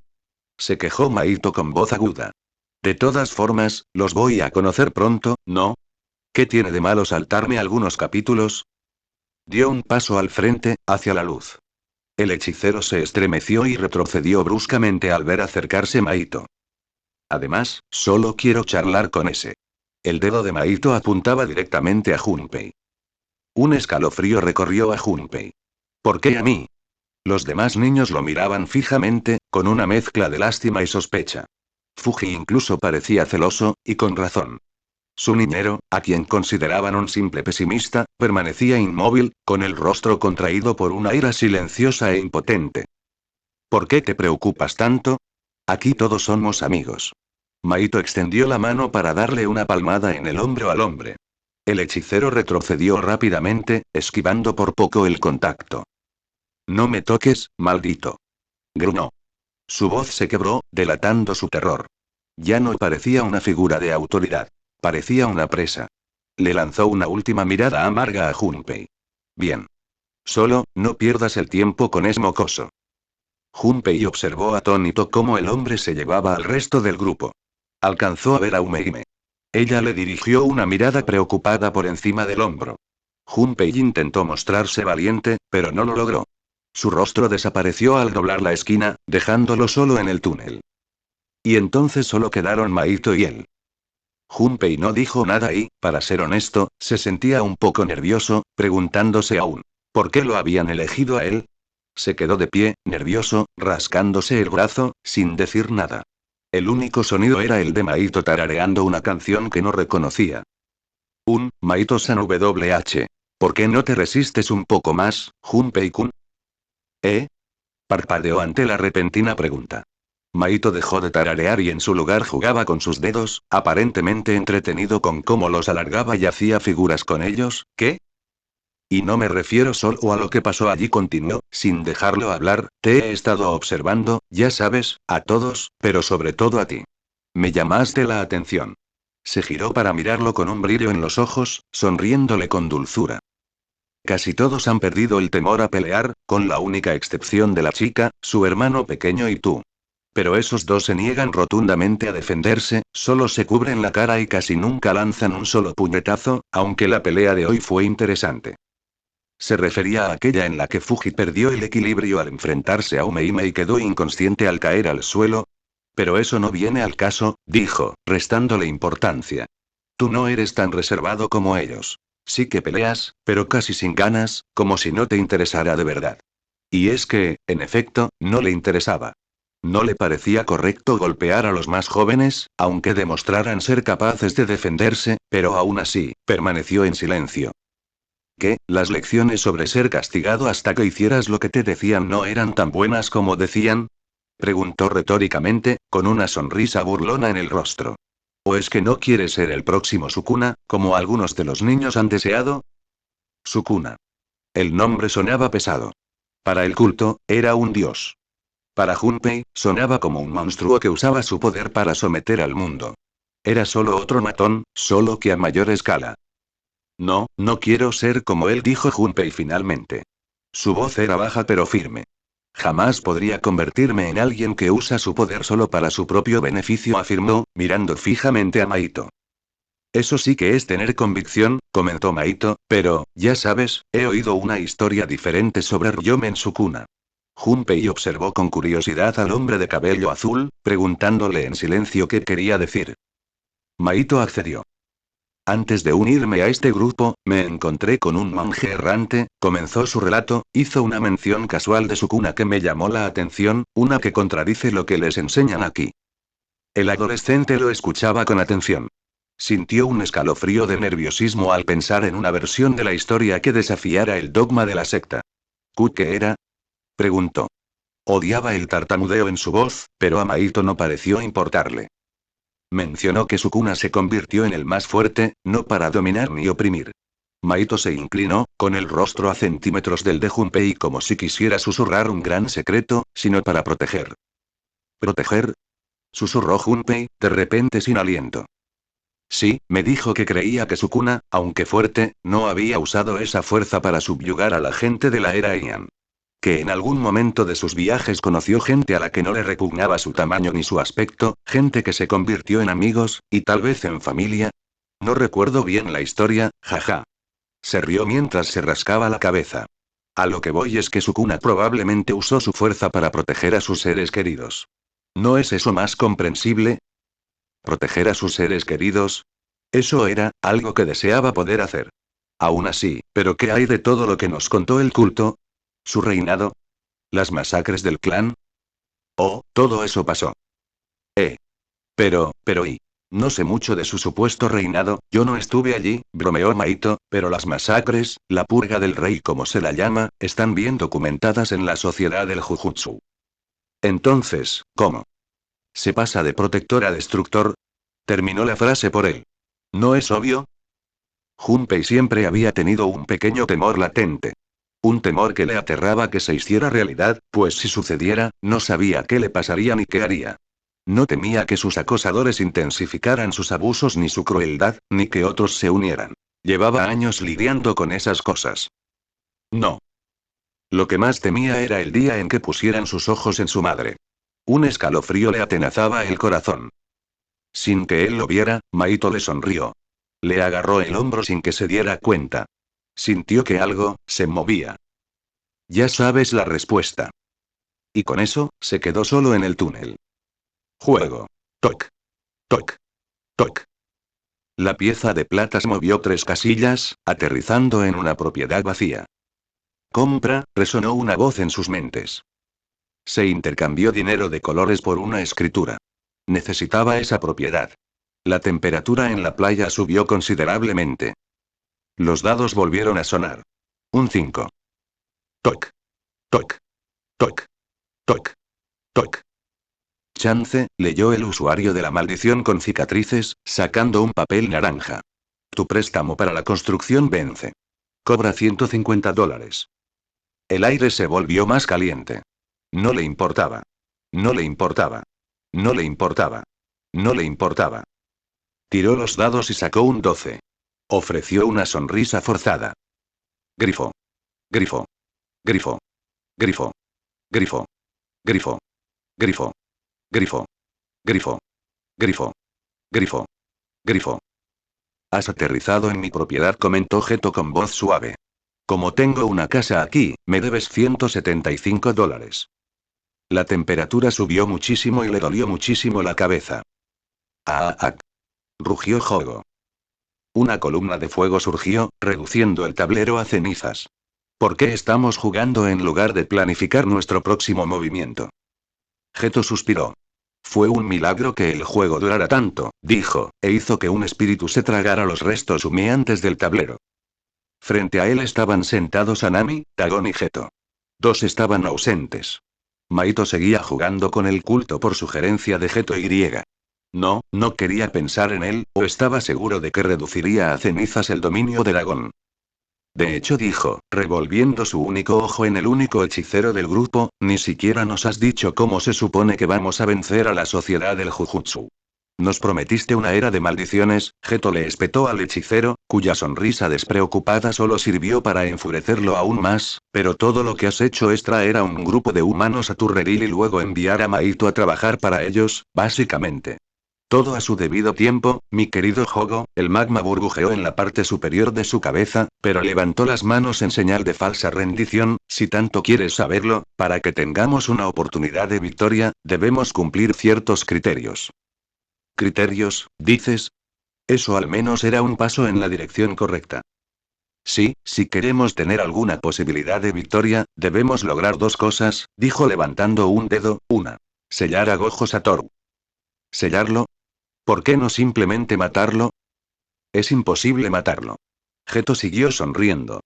Speaker 1: Se quejó Maito con voz aguda. De todas formas, los voy a conocer pronto, ¿no? ¿Qué tiene de malo saltarme algunos capítulos? Dio un paso al frente, hacia la luz. El hechicero se estremeció y retrocedió bruscamente al ver acercarse Maito. Además, solo quiero charlar con ese. El dedo de Maito apuntaba directamente a Junpei. Un escalofrío recorrió a Junpei. ¿Por qué a mí? Los demás niños lo miraban fijamente, con una mezcla de lástima y sospecha. Fuji incluso parecía celoso, y con razón. Su niñero, a quien consideraban un simple pesimista, permanecía inmóvil, con el rostro contraído por una ira silenciosa e impotente. ¿Por qué te preocupas tanto? Aquí todos somos amigos. Maito extendió la mano para darle una palmada en el hombro al hombre. El hechicero retrocedió rápidamente, esquivando por poco el contacto. No me toques, maldito. Gruñó. Su voz se quebró, delatando su terror. Ya no parecía una figura de autoridad. Parecía una presa. Le lanzó una última mirada amarga a Junpei. Bien. Solo, no pierdas el tiempo con ese mocoso. Junpei observó atónito cómo el hombre se llevaba al resto del grupo. Alcanzó a ver a Umeime. Ella le dirigió una mirada preocupada por encima del hombro. Junpei intentó mostrarse valiente, pero no lo logró. Su rostro desapareció al doblar la esquina, dejándolo solo en el túnel. Y entonces solo quedaron Maito y él. Junpei no dijo nada y, para ser honesto, se sentía un poco nervioso, preguntándose aún, ¿por qué lo habían elegido a él? Se quedó de pie, nervioso, rascándose el brazo, sin decir nada. El único sonido era el de Maito tarareando una canción que no reconocía. Maito-san WH. ¿Por qué no te resistes un poco más, Junpei-kun? Parpadeó ante la repentina pregunta. Maito dejó de tararear y en su lugar jugaba con sus dedos, aparentemente entretenido con cómo los alargaba y hacía figuras con ellos. ¿Qué? Y no me refiero solo a lo que pasó allí, continuó, sin dejarlo hablar, te he estado observando, ya sabes, a todos, pero sobre todo a ti. Me llamaste la atención. Se giró para mirarlo con un brillo en los ojos, sonriéndole con dulzura. Casi todos han perdido el temor a pelear, con la única excepción de la chica, su hermano pequeño y tú. Pero esos dos se niegan rotundamente a defenderse, solo se cubren la cara y casi nunca lanzan un solo puñetazo, aunque la pelea de hoy fue interesante. Se refería a aquella en la que Fuji perdió el equilibrio al enfrentarse a Umeime y quedó inconsciente al caer al suelo. Pero eso no viene al caso, dijo, restándole importancia. Tú no eres tan reservado como ellos. Sí que peleas, pero casi sin ganas, como si no te interesara de verdad. Y es que, en efecto, no le interesaba. No le parecía correcto golpear a los más jóvenes, aunque demostraran ser capaces de defenderse, pero aún así, permaneció en silencio. ¿Qué? ¿Las lecciones sobre ser castigado hasta que hicieras lo que te decían no eran tan buenas como decían? Preguntó retóricamente, con una sonrisa burlona en el rostro. ¿O es que no quieres ser el próximo Sukuna, como algunos de los niños han deseado? Sukuna. El nombre sonaba pesado. Para el culto, era un dios. Para Junpei, sonaba como un monstruo que usaba su poder para someter al mundo. Era solo otro matón, solo que a mayor escala. No, no quiero ser como él, dijo Junpei finalmente. Su voz era baja pero firme. Jamás podría convertirme en alguien que usa su poder solo para su propio beneficio, afirmó, mirando fijamente a Maito. Eso sí que es tener convicción, comentó Maito, pero, ya sabes, he oído una historia diferente sobre Ryomen Sukuna. Junpei observó con curiosidad al hombre de cabello azul, preguntándole en silencio qué quería decir. Maito accedió. Antes de unirme a este grupo, me encontré con un monje errante, comenzó su relato, hizo una mención casual de Sukuna que me llamó la atención, una que contradice lo que les enseñan aquí. El adolescente lo escuchaba con atención. Sintió un escalofrío de nerviosismo al pensar en una versión de la historia que desafiara el dogma de la secta. ¿Qué era? Preguntó. Odiaba el tartamudeo en su voz, pero a Maito no pareció importarle. Mencionó que Sukuna se convirtió en el más fuerte, no para dominar ni oprimir. Maito se inclinó, con el rostro a centímetros del de Junpei como si quisiera susurrar un gran secreto, sino para proteger. ¿Proteger? Susurró Junpei, de repente sin aliento. Sí, me dijo que creía que Sukuna, aunque fuerte, no había usado esa fuerza para subyugar a la gente de la era Heian. Que en algún momento de sus viajes conoció gente a la que no le repugnaba su tamaño ni su aspecto, gente que se convirtió en amigos, y tal vez en familia. No recuerdo bien la historia, jaja. Se rió mientras se rascaba la cabeza. A lo que voy es que Sukuna probablemente usó su fuerza para proteger a sus seres queridos. ¿No es eso más comprensible? ¿Proteger a sus seres queridos? Eso era, algo que deseaba poder hacer. Aún así, ¿pero qué hay de todo lo que nos contó el culto? ¿Su reinado? ¿Las masacres del clan? Oh, todo eso pasó. Pero, no sé mucho de su supuesto reinado, yo no estuve allí, bromeó Maito, pero las masacres, la purga del rey como se la llama, están bien documentadas en la sociedad del Jujutsu. Entonces, ¿cómo? ¿Se pasa de protector a destructor? Terminó la frase por él. ¿No es obvio? Junpei siempre había tenido un pequeño temor latente. Un temor que le aterraba que se hiciera realidad, pues si sucediera, no sabía qué le pasaría ni qué haría. No temía que sus acosadores intensificaran sus abusos ni su crueldad, ni que otros se unieran. Llevaba años lidiando con esas cosas. No. Lo que más temía era el día en que pusieran sus ojos en su madre. Un escalofrío le atenazaba el corazón. Sin que él lo viera, Maito le sonrió. Le agarró el hombro sin que se diera cuenta. Sintió que algo se movía. Ya sabes la respuesta. Y con eso, se quedó solo en el túnel. Juego. Toc. Toc. Toc. La pieza de plata se movió 3 casillas, aterrizando en una propiedad vacía. Compra, resonó una voz en sus mentes. Se intercambió dinero de colores por una escritura. Necesitaba esa propiedad. La temperatura en la playa subió considerablemente. Los dados volvieron a sonar. Un 5. Toc. Toc. Toc. Toc. Toc. Chance, leyó el usuario de la maldición con cicatrices, sacando un papel naranja. Tu préstamo para la construcción vence. Cobra $150. El aire se volvió más caliente. No le importaba. No le importaba. No le importaba. No le importaba. Tiró los dados y sacó un 12. Ofreció una sonrisa forzada. Grifo. Grifo. Grifo. Grifo. Grifo. Grifo. Grifo. Grifo. Grifo. Grifo. Grifo. Grifo. Has aterrizado en mi propiedad, comentó Geto con voz suave. Como tengo una casa aquí, me debes $175. La temperatura subió muchísimo y le dolió muchísimo la cabeza. ¡Ah! Rugió Jogo. Una columna de fuego surgió, reduciendo el tablero a cenizas. ¿Por qué estamos jugando en lugar de planificar nuestro próximo movimiento? Geto suspiró. Fue un milagro que el juego durara tanto, dijo, e hizo que un espíritu se tragara los restos humeantes del tablero. Frente a él estaban sentados Anami, Dagon y Geto. Dos estaban ausentes. Maito seguía jugando con el culto por sugerencia de Geto y. No quería pensar en él, o estaba seguro de que reduciría a cenizas el dominio de Dagon. De hecho dijo, revolviendo su único ojo en el único hechicero del grupo, ni siquiera nos has dicho cómo se supone que vamos a vencer a la sociedad del Jujutsu. Nos prometiste una era de maldiciones, Geto le espetó al hechicero, cuya sonrisa despreocupada solo sirvió para enfurecerlo aún más, pero todo lo que has hecho es traer a un grupo de humanos a tu redil y luego enviar a Maito a trabajar para ellos, básicamente. Todo a su debido tiempo, mi querido Hogo. El magma burbujeó en la parte superior de su cabeza, pero levantó las manos en señal de falsa rendición. Si tanto quieres saberlo, para que tengamos una oportunidad de victoria, debemos cumplir ciertos criterios. ¿Criterios, dices? Eso al menos era un paso en la dirección correcta. Sí, si queremos tener alguna posibilidad de victoria, debemos lograr dos cosas, dijo levantando un dedo. Una. Sellar a Gojo Satoru. ¿Sellarlo? ¿Por qué no simplemente matarlo? Es imposible matarlo. Geto siguió sonriendo.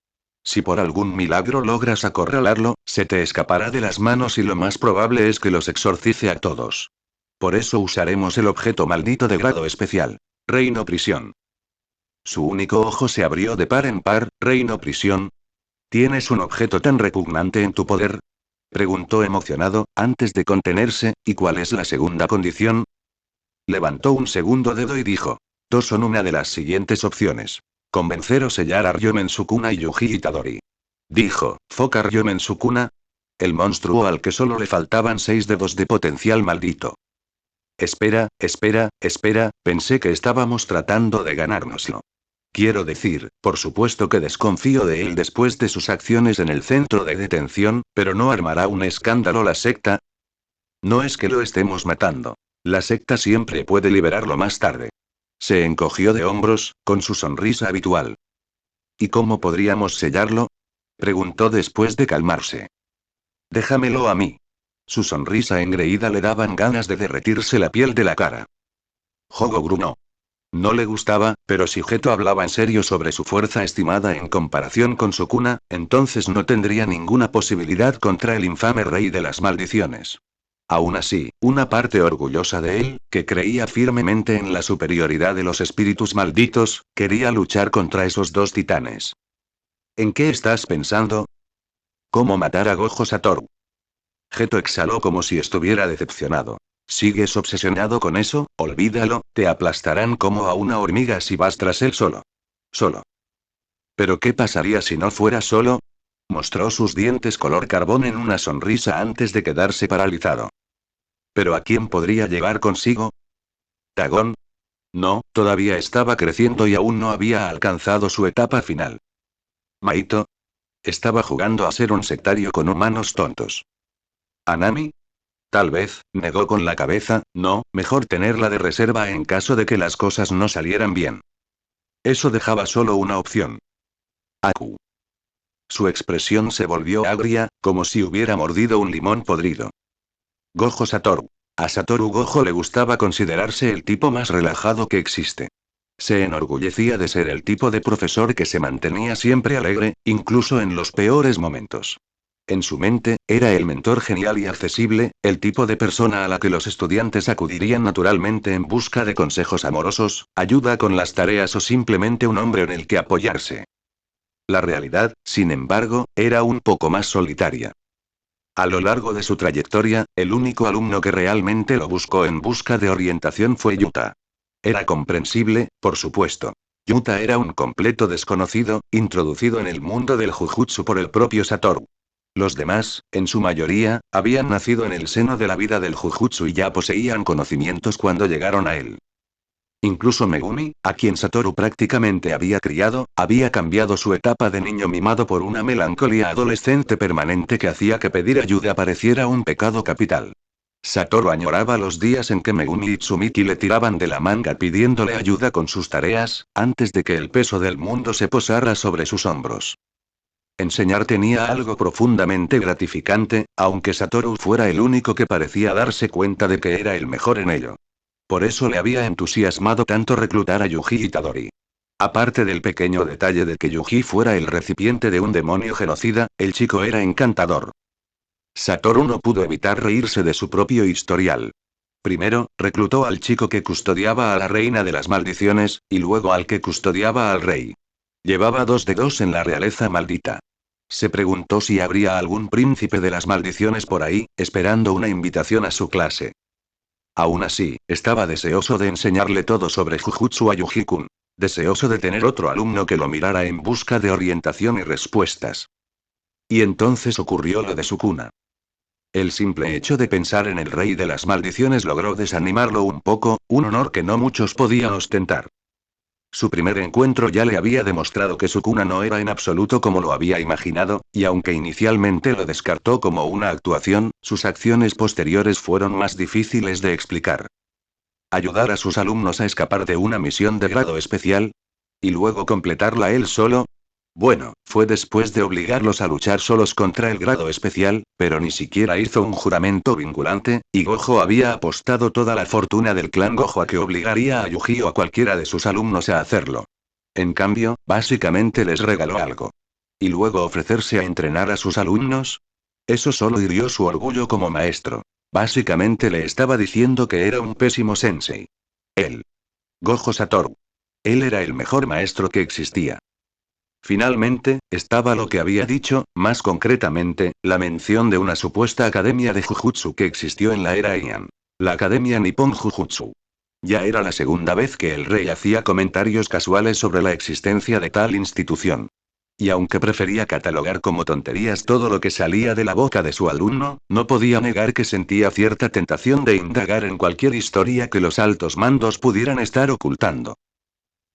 Speaker 1: Si por algún milagro logras acorralarlo, se te escapará de las manos y lo más probable es que los exorcice a todos. Por eso usaremos el objeto maldito de grado especial. Reino Prisión. Su único ojo se abrió de par en par. ¿Reino Prisión? ¿Tienes un objeto tan repugnante en tu poder? Preguntó emocionado, antes de contenerse. ¿Y cuál es la segunda condición? Levantó un segundo dedo y dijo. Dos son una de las siguientes opciones. Convencer o sellar a Ryomen Sukuna y Yuji Itadori. Dijo, ¿foca Ryomen Sukuna? El monstruo al que solo le faltaban 6 dedos de potencial maldito. Espera, pensé que estábamos tratando de ganárnoslo. Quiero decir, por supuesto que desconfío de él después de sus acciones en el centro de detención, pero ¿no armará un escándalo la secta? No es que lo estemos matando. La secta siempre puede liberarlo más tarde. Se encogió de hombros, con su sonrisa habitual. ¿Y cómo podríamos sellarlo? Preguntó después de calmarse. Déjamelo a mí. Su sonrisa engreída le daban ganas de derretirse la piel de la cara. Hogo gruñó. No le gustaba, pero si Geto hablaba en serio sobre su fuerza estimada en comparación con Sukuna, entonces no tendría ninguna posibilidad contra el infame rey de las maldiciones. Aún así, una parte orgullosa de él, que creía firmemente en la superioridad de los espíritus malditos, quería luchar contra esos dos titanes. ¿En qué estás pensando? ¿Cómo matar a Gojo Satoru? Geto exhaló como si estuviera decepcionado. ¿Sigues obsesionado con eso? Olvídalo, te aplastarán como a una hormiga si vas tras él solo. Solo. ¿Pero qué pasaría si no fuera solo? Mostró sus dientes color carbón en una sonrisa antes de quedarse paralizado. ¿Pero a quién podría llevar consigo? ¿Dagon? No, todavía estaba creciendo y aún no había alcanzado su etapa final. ¿Maito? Estaba jugando a ser un sectario con humanos tontos. ¿Anami? Tal vez, negó con la cabeza. No, mejor tenerla de reserva en caso de que las cosas no salieran bien. Eso dejaba solo una opción. Aku. Su expresión se volvió agria, como si hubiera mordido un limón podrido. Gojo Satoru. A Satoru Gojo le gustaba considerarse el tipo más relajado que existe. Se enorgullecía de ser el tipo de profesor que se mantenía siempre alegre, incluso en los peores momentos. En su mente, era el mentor genial y accesible, el tipo de persona a la que los estudiantes acudirían naturalmente en busca de consejos amorosos, ayuda con las tareas o simplemente un hombre en el que apoyarse. La realidad, sin embargo, era un poco más solitaria. A lo largo de su trayectoria, el único alumno que realmente lo buscó en busca de orientación fue Yuta. Era comprensible, por supuesto. Yuta era un completo desconocido, introducido en el mundo del Jujutsu por el propio Satoru. Los demás, en su mayoría, habían nacido en el seno de la vida del Jujutsu y ya poseían conocimientos cuando llegaron a él. Incluso Megumi, a quien Satoru prácticamente había criado, había cambiado su etapa de niño mimado por una melancolía adolescente permanente que hacía que pedir ayuda pareciera un pecado capital. Satoru añoraba los días en que Megumi y Tsumiki le tiraban de la manga pidiéndole ayuda con sus tareas, antes de que el peso del mundo se posara sobre sus hombros. Enseñar tenía algo profundamente gratificante, aunque Satoru fuera el único que parecía darse cuenta de que era el mejor en ello. Por eso le había entusiasmado tanto reclutar a Yuji Itadori. Aparte del pequeño detalle de que Yuji fuera el recipiente de un demonio genocida, el chico era encantador. Satoru no pudo evitar reírse de su propio historial. Primero, reclutó al chico que custodiaba a la reina de las maldiciones, y luego al que custodiaba al rey. Llevaba 2 de 2 en la realeza maldita. Se preguntó si habría algún príncipe de las maldiciones por ahí, esperando una invitación a su clase. Aún así, estaba deseoso de enseñarle todo sobre Jujutsu a Yuji-kun. Deseoso de tener otro alumno que lo mirara en busca de orientación y respuestas. Y entonces ocurrió lo de Sukuna. El simple hecho de pensar en el rey de las maldiciones logró desanimarlo un poco, un honor que no muchos podían ostentar. Su primer encuentro ya le había demostrado que Sukuna no era en absoluto como lo había imaginado, y aunque inicialmente lo descartó como una actuación, sus acciones posteriores fueron más difíciles de explicar. Ayudar a sus alumnos a escapar de una misión de grado especial, y luego completarla él solo. Bueno, fue después de obligarlos a luchar solos contra el grado especial, pero ni siquiera hizo un juramento vinculante, y Gojo había apostado toda la fortuna del clan Gojo a que obligaría a Yuji o a cualquiera de sus alumnos a hacerlo. En cambio, básicamente les regaló algo. ¿Y luego ofrecerse a entrenar a sus alumnos? Eso solo hirió su orgullo como maestro. Básicamente le estaba diciendo que era un pésimo sensei. Él. Gojo Satoru. Él era el mejor maestro que existía. Finalmente, estaba lo que había dicho, más concretamente, la mención de una supuesta academia de Jujutsu que existió en la era Heian. La Academia Nippon Jujutsu. Ya era la segunda vez que el rey hacía comentarios casuales sobre la existencia de tal institución. Y aunque prefería catalogar como tonterías todo lo que salía de la boca de su alumno, no podía negar que sentía cierta tentación de indagar en cualquier historia que los altos mandos pudieran estar ocultando.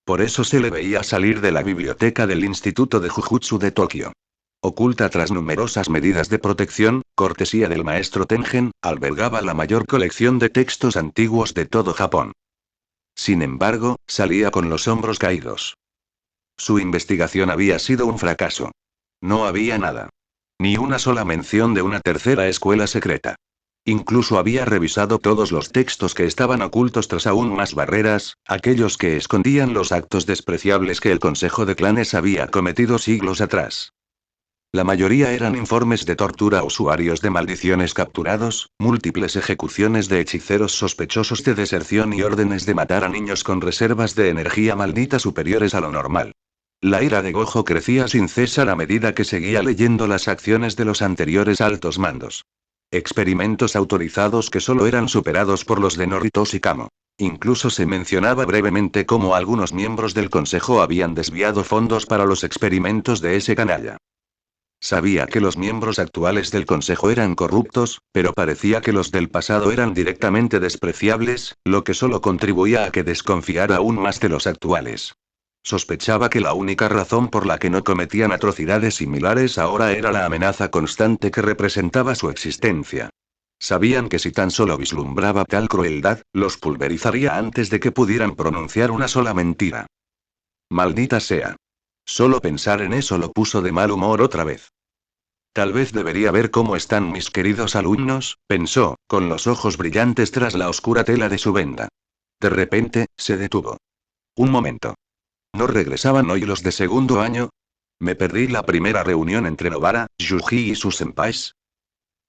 Speaker 1: Por eso se le veía salir de la biblioteca del Instituto de Jujutsu de Tokio. Oculta tras numerosas medidas de protección, cortesía del maestro Tengen, albergaba la mayor colección de textos antiguos de todo Japón. Sin embargo, salía con los hombros caídos. Su investigación había sido un fracaso. No había nada. Ni una sola mención de una tercera escuela secreta. Incluso había revisado todos los textos que estaban ocultos tras aún más barreras, aquellos que escondían los actos despreciables que el Consejo de Clanes había cometido siglos atrás. La mayoría eran informes de tortura a usuarios de maldiciones capturados, múltiples ejecuciones de hechiceros sospechosos de deserción y órdenes de matar a niños con reservas de energía maldita superiores a lo normal. La ira de Gojo crecía sin cesar a medida que seguía leyendo las acciones de los anteriores altos mandos. Experimentos autorizados que solo eran superados por los de Norito y Kamo. Incluso se mencionaba brevemente cómo algunos miembros del consejo habían desviado fondos para los experimentos de ese canalla. Sabía que los miembros actuales del consejo eran corruptos, pero parecía que los del pasado eran directamente despreciables, lo que solo contribuía a que desconfiara aún más de los actuales. Sospechaba que la única razón por la que no cometían atrocidades similares ahora era la amenaza constante que representaba su existencia. Sabían que si tan solo vislumbraba tal crueldad, los pulverizaría antes de que pudieran pronunciar una sola mentira. Maldita sea. Solo pensar en eso lo puso de mal humor otra vez. Tal vez debería ver cómo están mis queridos alumnos, pensó, con los ojos brillantes tras la oscura tela de su venda. De repente, se detuvo. Un momento. ¿No regresaban hoy los de segundo año? ¿Me perdí la primera reunión entre Nobara, Yuji y sus senpais?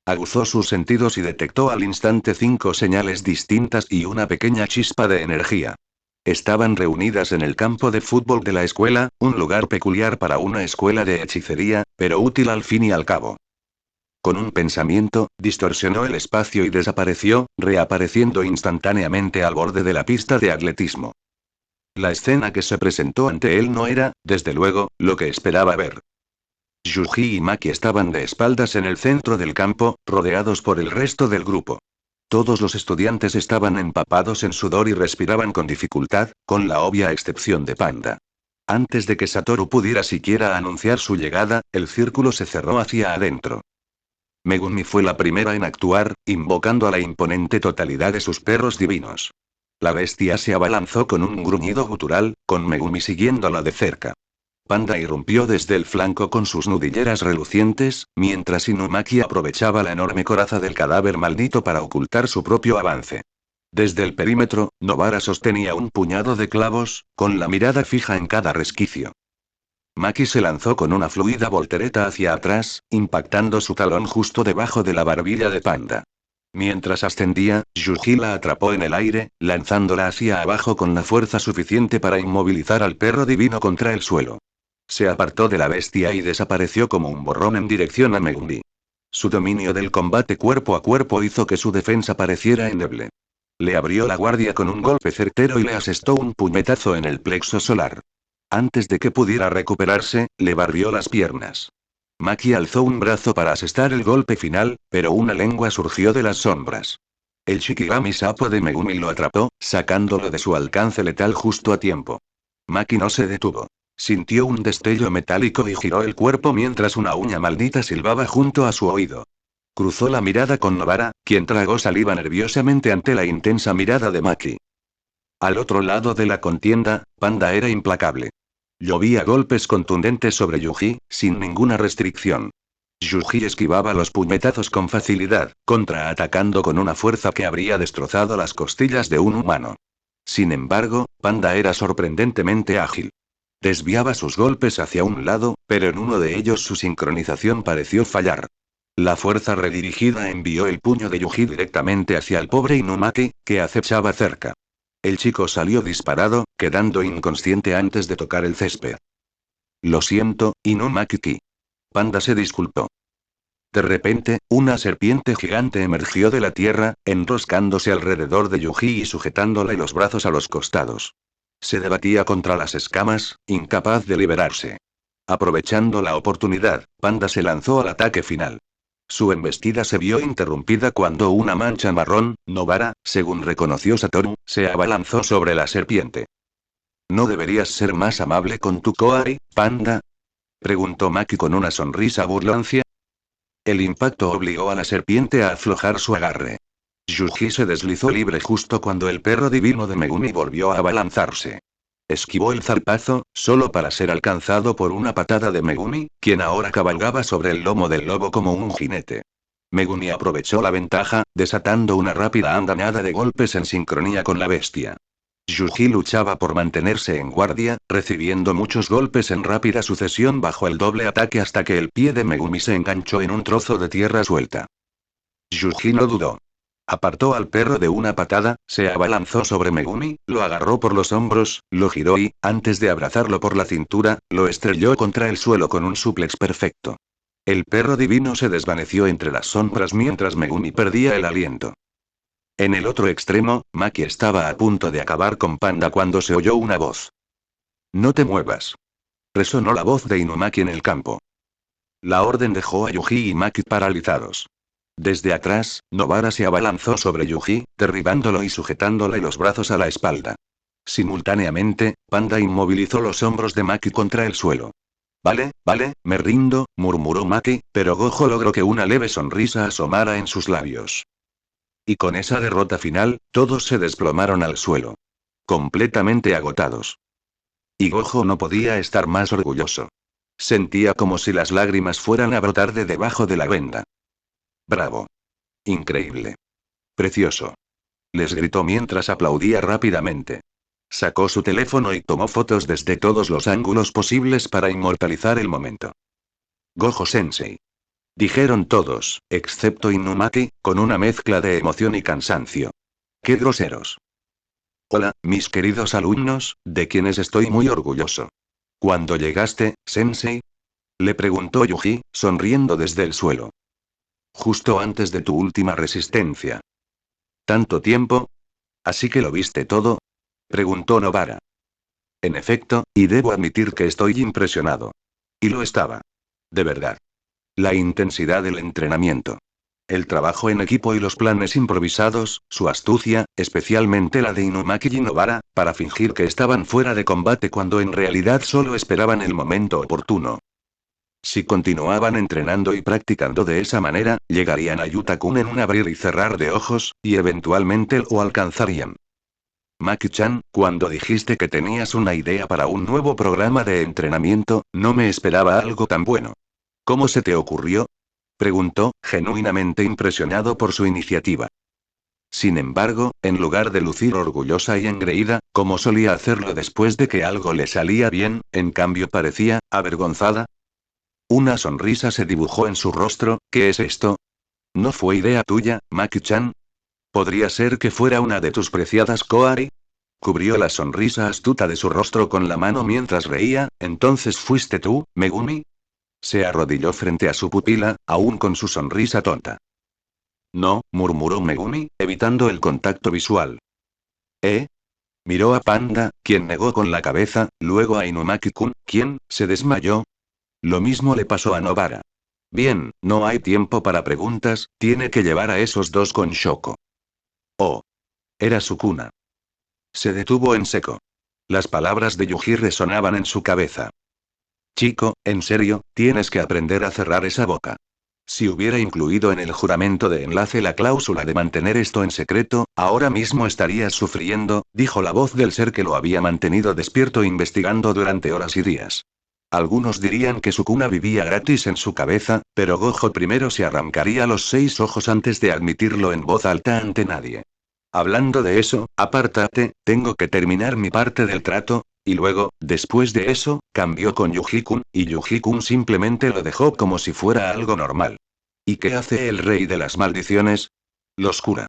Speaker 1: Aguzó sus sentidos y detectó al instante 5 señales distintas y una pequeña chispa de energía. Estaban reunidas en el campo de fútbol de la escuela, un lugar peculiar para una escuela de hechicería, pero útil al fin y al cabo. Con un pensamiento, distorsionó el espacio y desapareció, reapareciendo instantáneamente al borde de la pista de atletismo. La escena que se presentó ante él no era, desde luego, lo que esperaba ver. Yuji y Maki estaban de espaldas en el centro del campo, rodeados por el resto del grupo. Todos los estudiantes estaban empapados en sudor y respiraban con dificultad, con la obvia excepción de Panda. Antes de que Satoru pudiera siquiera anunciar su llegada, el círculo se cerró hacia adentro. Megumi fue la primera en actuar, invocando a la imponente totalidad de sus perros divinos. La bestia se abalanzó con un gruñido gutural, con Megumi siguiéndola de cerca. Panda irrumpió desde el flanco con sus nudilleras relucientes, mientras Inumaki aprovechaba la enorme coraza del cadáver maldito para ocultar su propio avance. Desde el perímetro, Nobara sostenía un puñado de clavos, con la mirada fija en cada resquicio. Maki se lanzó con una fluida voltereta hacia atrás, impactando su talón justo debajo de la barbilla de Panda. Mientras ascendía, Yuji la atrapó en el aire, lanzándola hacia abajo con la fuerza suficiente para inmovilizar al perro divino contra el suelo. Se apartó de la bestia y desapareció como un borrón en dirección a Megumi. Su dominio del combate cuerpo a cuerpo hizo que su defensa pareciera endeble. Le abrió la guardia con un golpe certero y le asestó un puñetazo en el plexo solar. Antes de que pudiera recuperarse, le barrió las piernas. Maki alzó un brazo para asestar el golpe final, pero una lengua surgió de las sombras. El Shikigami sapo de Megumi lo atrapó, sacándolo de su alcance letal justo a tiempo. Maki no se detuvo. Sintió un destello metálico y giró el cuerpo mientras una uña maldita silbaba junto a su oído. Cruzó la mirada con Nobara, quien tragó saliva nerviosamente ante la intensa mirada de Maki. Al otro lado de la contienda, Panda era implacable. Llovía golpes contundentes sobre Yuji, sin ninguna restricción. Yuji esquivaba los puñetazos con facilidad, contraatacando con una fuerza que habría destrozado las costillas de un humano. Sin embargo, Panda era sorprendentemente ágil. Desviaba sus golpes hacia un lado, pero en uno de ellos su sincronización pareció fallar. La fuerza redirigida envió el puño de Yuji directamente hacia el pobre Inumaki, que acechaba cerca. El chico salió disparado, quedando inconsciente antes de tocar el césped. Lo siento, Inumaki-ki. Panda se disculpó. De repente, una serpiente gigante emergió de la tierra, enroscándose alrededor de Yuji y sujetándola y los brazos a los costados. Se debatía contra las escamas, incapaz de liberarse. Aprovechando la oportunidad, Panda se lanzó al ataque final. Su embestida se vio interrumpida cuando una mancha marrón, Nobara, según reconoció Satoru, se abalanzó sobre la serpiente. ¿No deberías ser más amable con tu Koari, Panda? Preguntó Maki con una sonrisa burlancia. El impacto obligó a la serpiente a aflojar su agarre. Yuji se deslizó libre justo cuando el perro divino de Megumi volvió a abalanzarse. Esquivó el zarpazo, solo para ser alcanzado por una patada de Megumi, quien ahora cabalgaba sobre el lomo del lobo como un jinete. Megumi aprovechó la ventaja, desatando una rápida andanada de golpes en sincronía con la bestia. Yuji luchaba por mantenerse en guardia, recibiendo muchos golpes en rápida sucesión bajo el doble ataque hasta que el pie de Megumi se enganchó en un trozo de tierra suelta. Yuji no dudó. Apartó al perro de una patada, se abalanzó sobre Megumi, lo agarró por los hombros, lo giró y, antes de abrazarlo por la cintura, lo estrelló contra el suelo con un suplex perfecto. El perro divino se desvaneció entre las sombras mientras Megumi perdía el aliento. En el otro extremo, Maki estaba a punto de acabar con Panda cuando se oyó una voz. «No te muevas». Resonó la voz de Inumaki en el campo. La orden dejó a Yuji y Maki paralizados. Desde atrás, Nobara se abalanzó sobre Yuji, derribándolo y sujetándole los brazos a la espalda. Simultáneamente, Panda inmovilizó los hombros de Maki contra el suelo. Vale, me rindo, murmuró Maki, pero Gojo logró que una leve sonrisa asomara en sus labios. Y con esa derrota final, todos se desplomaron al suelo. Completamente agotados. Y Gojo no podía estar más orgulloso. Sentía como si las lágrimas fueran a brotar de debajo de la venda. Bravo. Increíble. Precioso. Les gritó mientras aplaudía rápidamente. Sacó su teléfono y tomó fotos desde todos los ángulos posibles para inmortalizar el momento. Gojo-sensei. Dijeron todos, excepto Inumaki, con una mezcla de emoción y cansancio. ¡Qué groseros! Hola, mis queridos alumnos, de quienes estoy muy orgulloso. ¿Cuándo llegaste, sensei? Le preguntó Yuji, sonriendo desde el suelo. Justo antes de tu última resistencia. ¿Tanto tiempo? ¿Así que lo viste todo? Preguntó Nobara. En efecto, y debo admitir que estoy impresionado. Y lo estaba. De verdad. La intensidad del entrenamiento. El trabajo en equipo y los planes improvisados, su astucia, especialmente la de Inumaki y Nobara, para fingir que estaban fuera de combate cuando en realidad solo esperaban el momento oportuno. Si continuaban entrenando y practicando de esa manera, llegarían a Yuta-kun en un abrir y cerrar de ojos, y eventualmente lo alcanzarían. Maki-chan, cuando dijiste que tenías una idea para un nuevo programa de entrenamiento, no me esperaba algo tan bueno. ¿Cómo se te ocurrió? Preguntó, genuinamente impresionado por su iniciativa. Sin embargo, en lugar de lucir orgullosa y engreída, como solía hacerlo después de que algo le salía bien, en cambio parecía avergonzada. Una sonrisa se dibujó en su rostro. ¿Qué es esto? ¿No fue idea tuya, Maki-chan? ¿Podría ser que fuera una de tus preciadas Koari? Cubrió la sonrisa astuta de su rostro con la mano mientras reía. ¿Entonces fuiste tú, Megumi? Se arrodilló frente a su pupila, aún con su sonrisa tonta. No, murmuró Megumi, evitando el contacto visual. ¿Eh? Miró a Panda, quien negó con la cabeza, luego a Inumaki-kun, quien se desmayó. Lo mismo le pasó a Nobara. Bien, no hay tiempo para preguntas, tiene que llevar a esos dos con Shoko. Oh. Era Sukuna. Se detuvo en seco. Las palabras de Yuji resonaban en su cabeza. Chico, en serio, tienes que aprender a cerrar esa boca. Si hubiera incluido en el juramento de enlace la cláusula de mantener esto en secreto, ahora mismo estarías sufriendo, dijo la voz del ser que lo había mantenido despierto investigando durante horas y días. Algunos dirían que Sukuna vivía gratis en su cabeza, pero Gojo primero se arrancaría los 6 ojos antes de admitirlo en voz alta ante nadie. Hablando de eso, apártate, tengo que terminar mi parte del trato. Y luego, después de eso, cambió con Yuji-kun, y Yuji-kun simplemente lo dejó como si fuera algo normal. ¿Y qué hace el rey de las maldiciones? Los cura.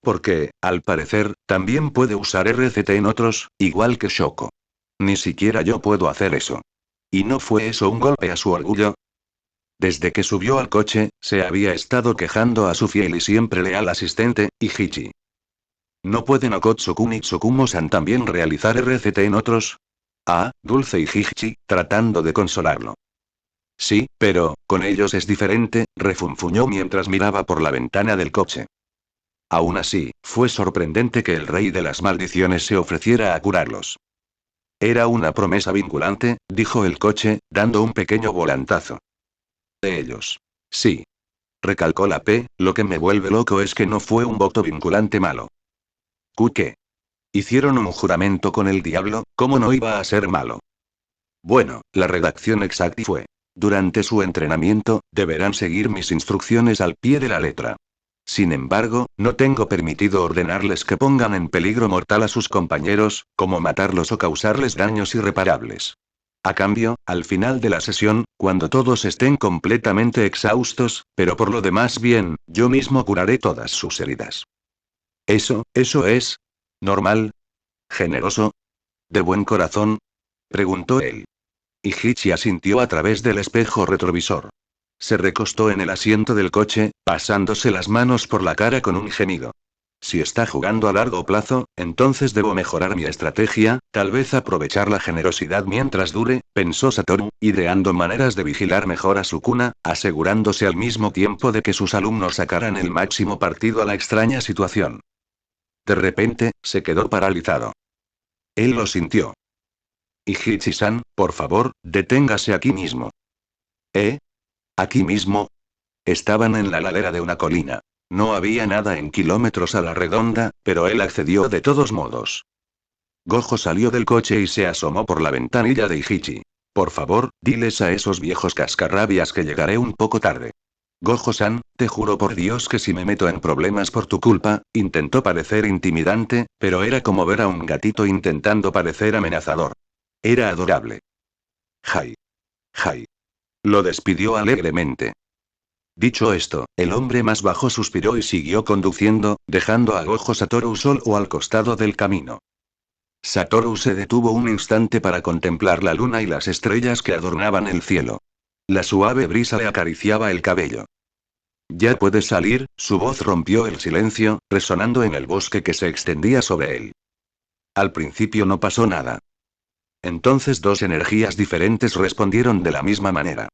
Speaker 1: Porque, al parecer, también puede usar RCT en otros, igual que Shoko. Ni siquiera yo puedo hacer eso. ¿Y no fue eso un golpe a su orgullo? Desde que subió al coche, se había estado quejando a su fiel y siempre leal asistente, Ichichi. ¿No pueden Okotsu-kun y Tsukumo-san también realizar RCT en otros? Ah, Dulce y Ichichi, tratando de consolarlo. Sí, pero, con ellos es diferente, refunfuñó mientras miraba por la ventana del coche. Aún así, fue sorprendente que el rey de las maldiciones se ofreciera a curarlos. Era una promesa vinculante, dijo el coche, dando un pequeño volantazo. De ellos. Sí. Recalcó la P, lo que me vuelve loco es que no fue un voto vinculante malo. ¿Qué? Hicieron un juramento con el diablo, ¿cómo no iba a ser malo? Bueno, la redacción exacta fue. Durante su entrenamiento, deberán seguir mis instrucciones al pie de la letra. Sin embargo, no tengo permitido ordenarles que pongan en peligro mortal a sus compañeros, como matarlos o causarles daños irreparables. A cambio, al final de la sesión, cuando todos estén completamente exhaustos, pero por lo demás bien, yo mismo curaré todas sus heridas. ¿Eso es normal? ¿Generoso? ¿De buen corazón? Preguntó él. Ichichi asintió a través del espejo retrovisor. Se recostó en el asiento del coche, pasándose las manos por la cara con un gemido. Si está jugando a largo plazo, entonces debo mejorar mi estrategia, tal vez aprovechar la generosidad mientras dure, pensó Satoru, ideando maneras de vigilar mejor a Sukuna, asegurándose al mismo tiempo de que sus alumnos sacaran el máximo partido a la extraña situación. De repente, se quedó paralizado. Él lo sintió. Ichichi-san, por favor, deténgase aquí mismo. ¿Eh? ¿Aquí mismo? Estaban en la ladera de una colina. No había nada en kilómetros a la redonda, pero él accedió de todos modos. Gojo salió del coche y se asomó por la ventanilla de Ichichi. Por favor, diles a esos viejos cascarrabias que llegaré un poco tarde. Gojo-san, te juro por Dios que si me meto en problemas por tu culpa, intentó parecer intimidante, pero era como ver a un gatito intentando parecer amenazador. Era adorable. Jai. Jai. Lo despidió alegremente. Dicho esto, el hombre más bajo suspiró y siguió conduciendo, dejando a Gojo Satoru solo al costado del camino. Satoru se detuvo un instante para contemplar la luna y las estrellas que adornaban el cielo. La suave brisa le acariciaba el cabello. Ya puedes salir, su voz rompió el silencio, resonando en el bosque que se extendía sobre él. Al principio no pasó nada. Entonces dos energías diferentes respondieron de la misma manera.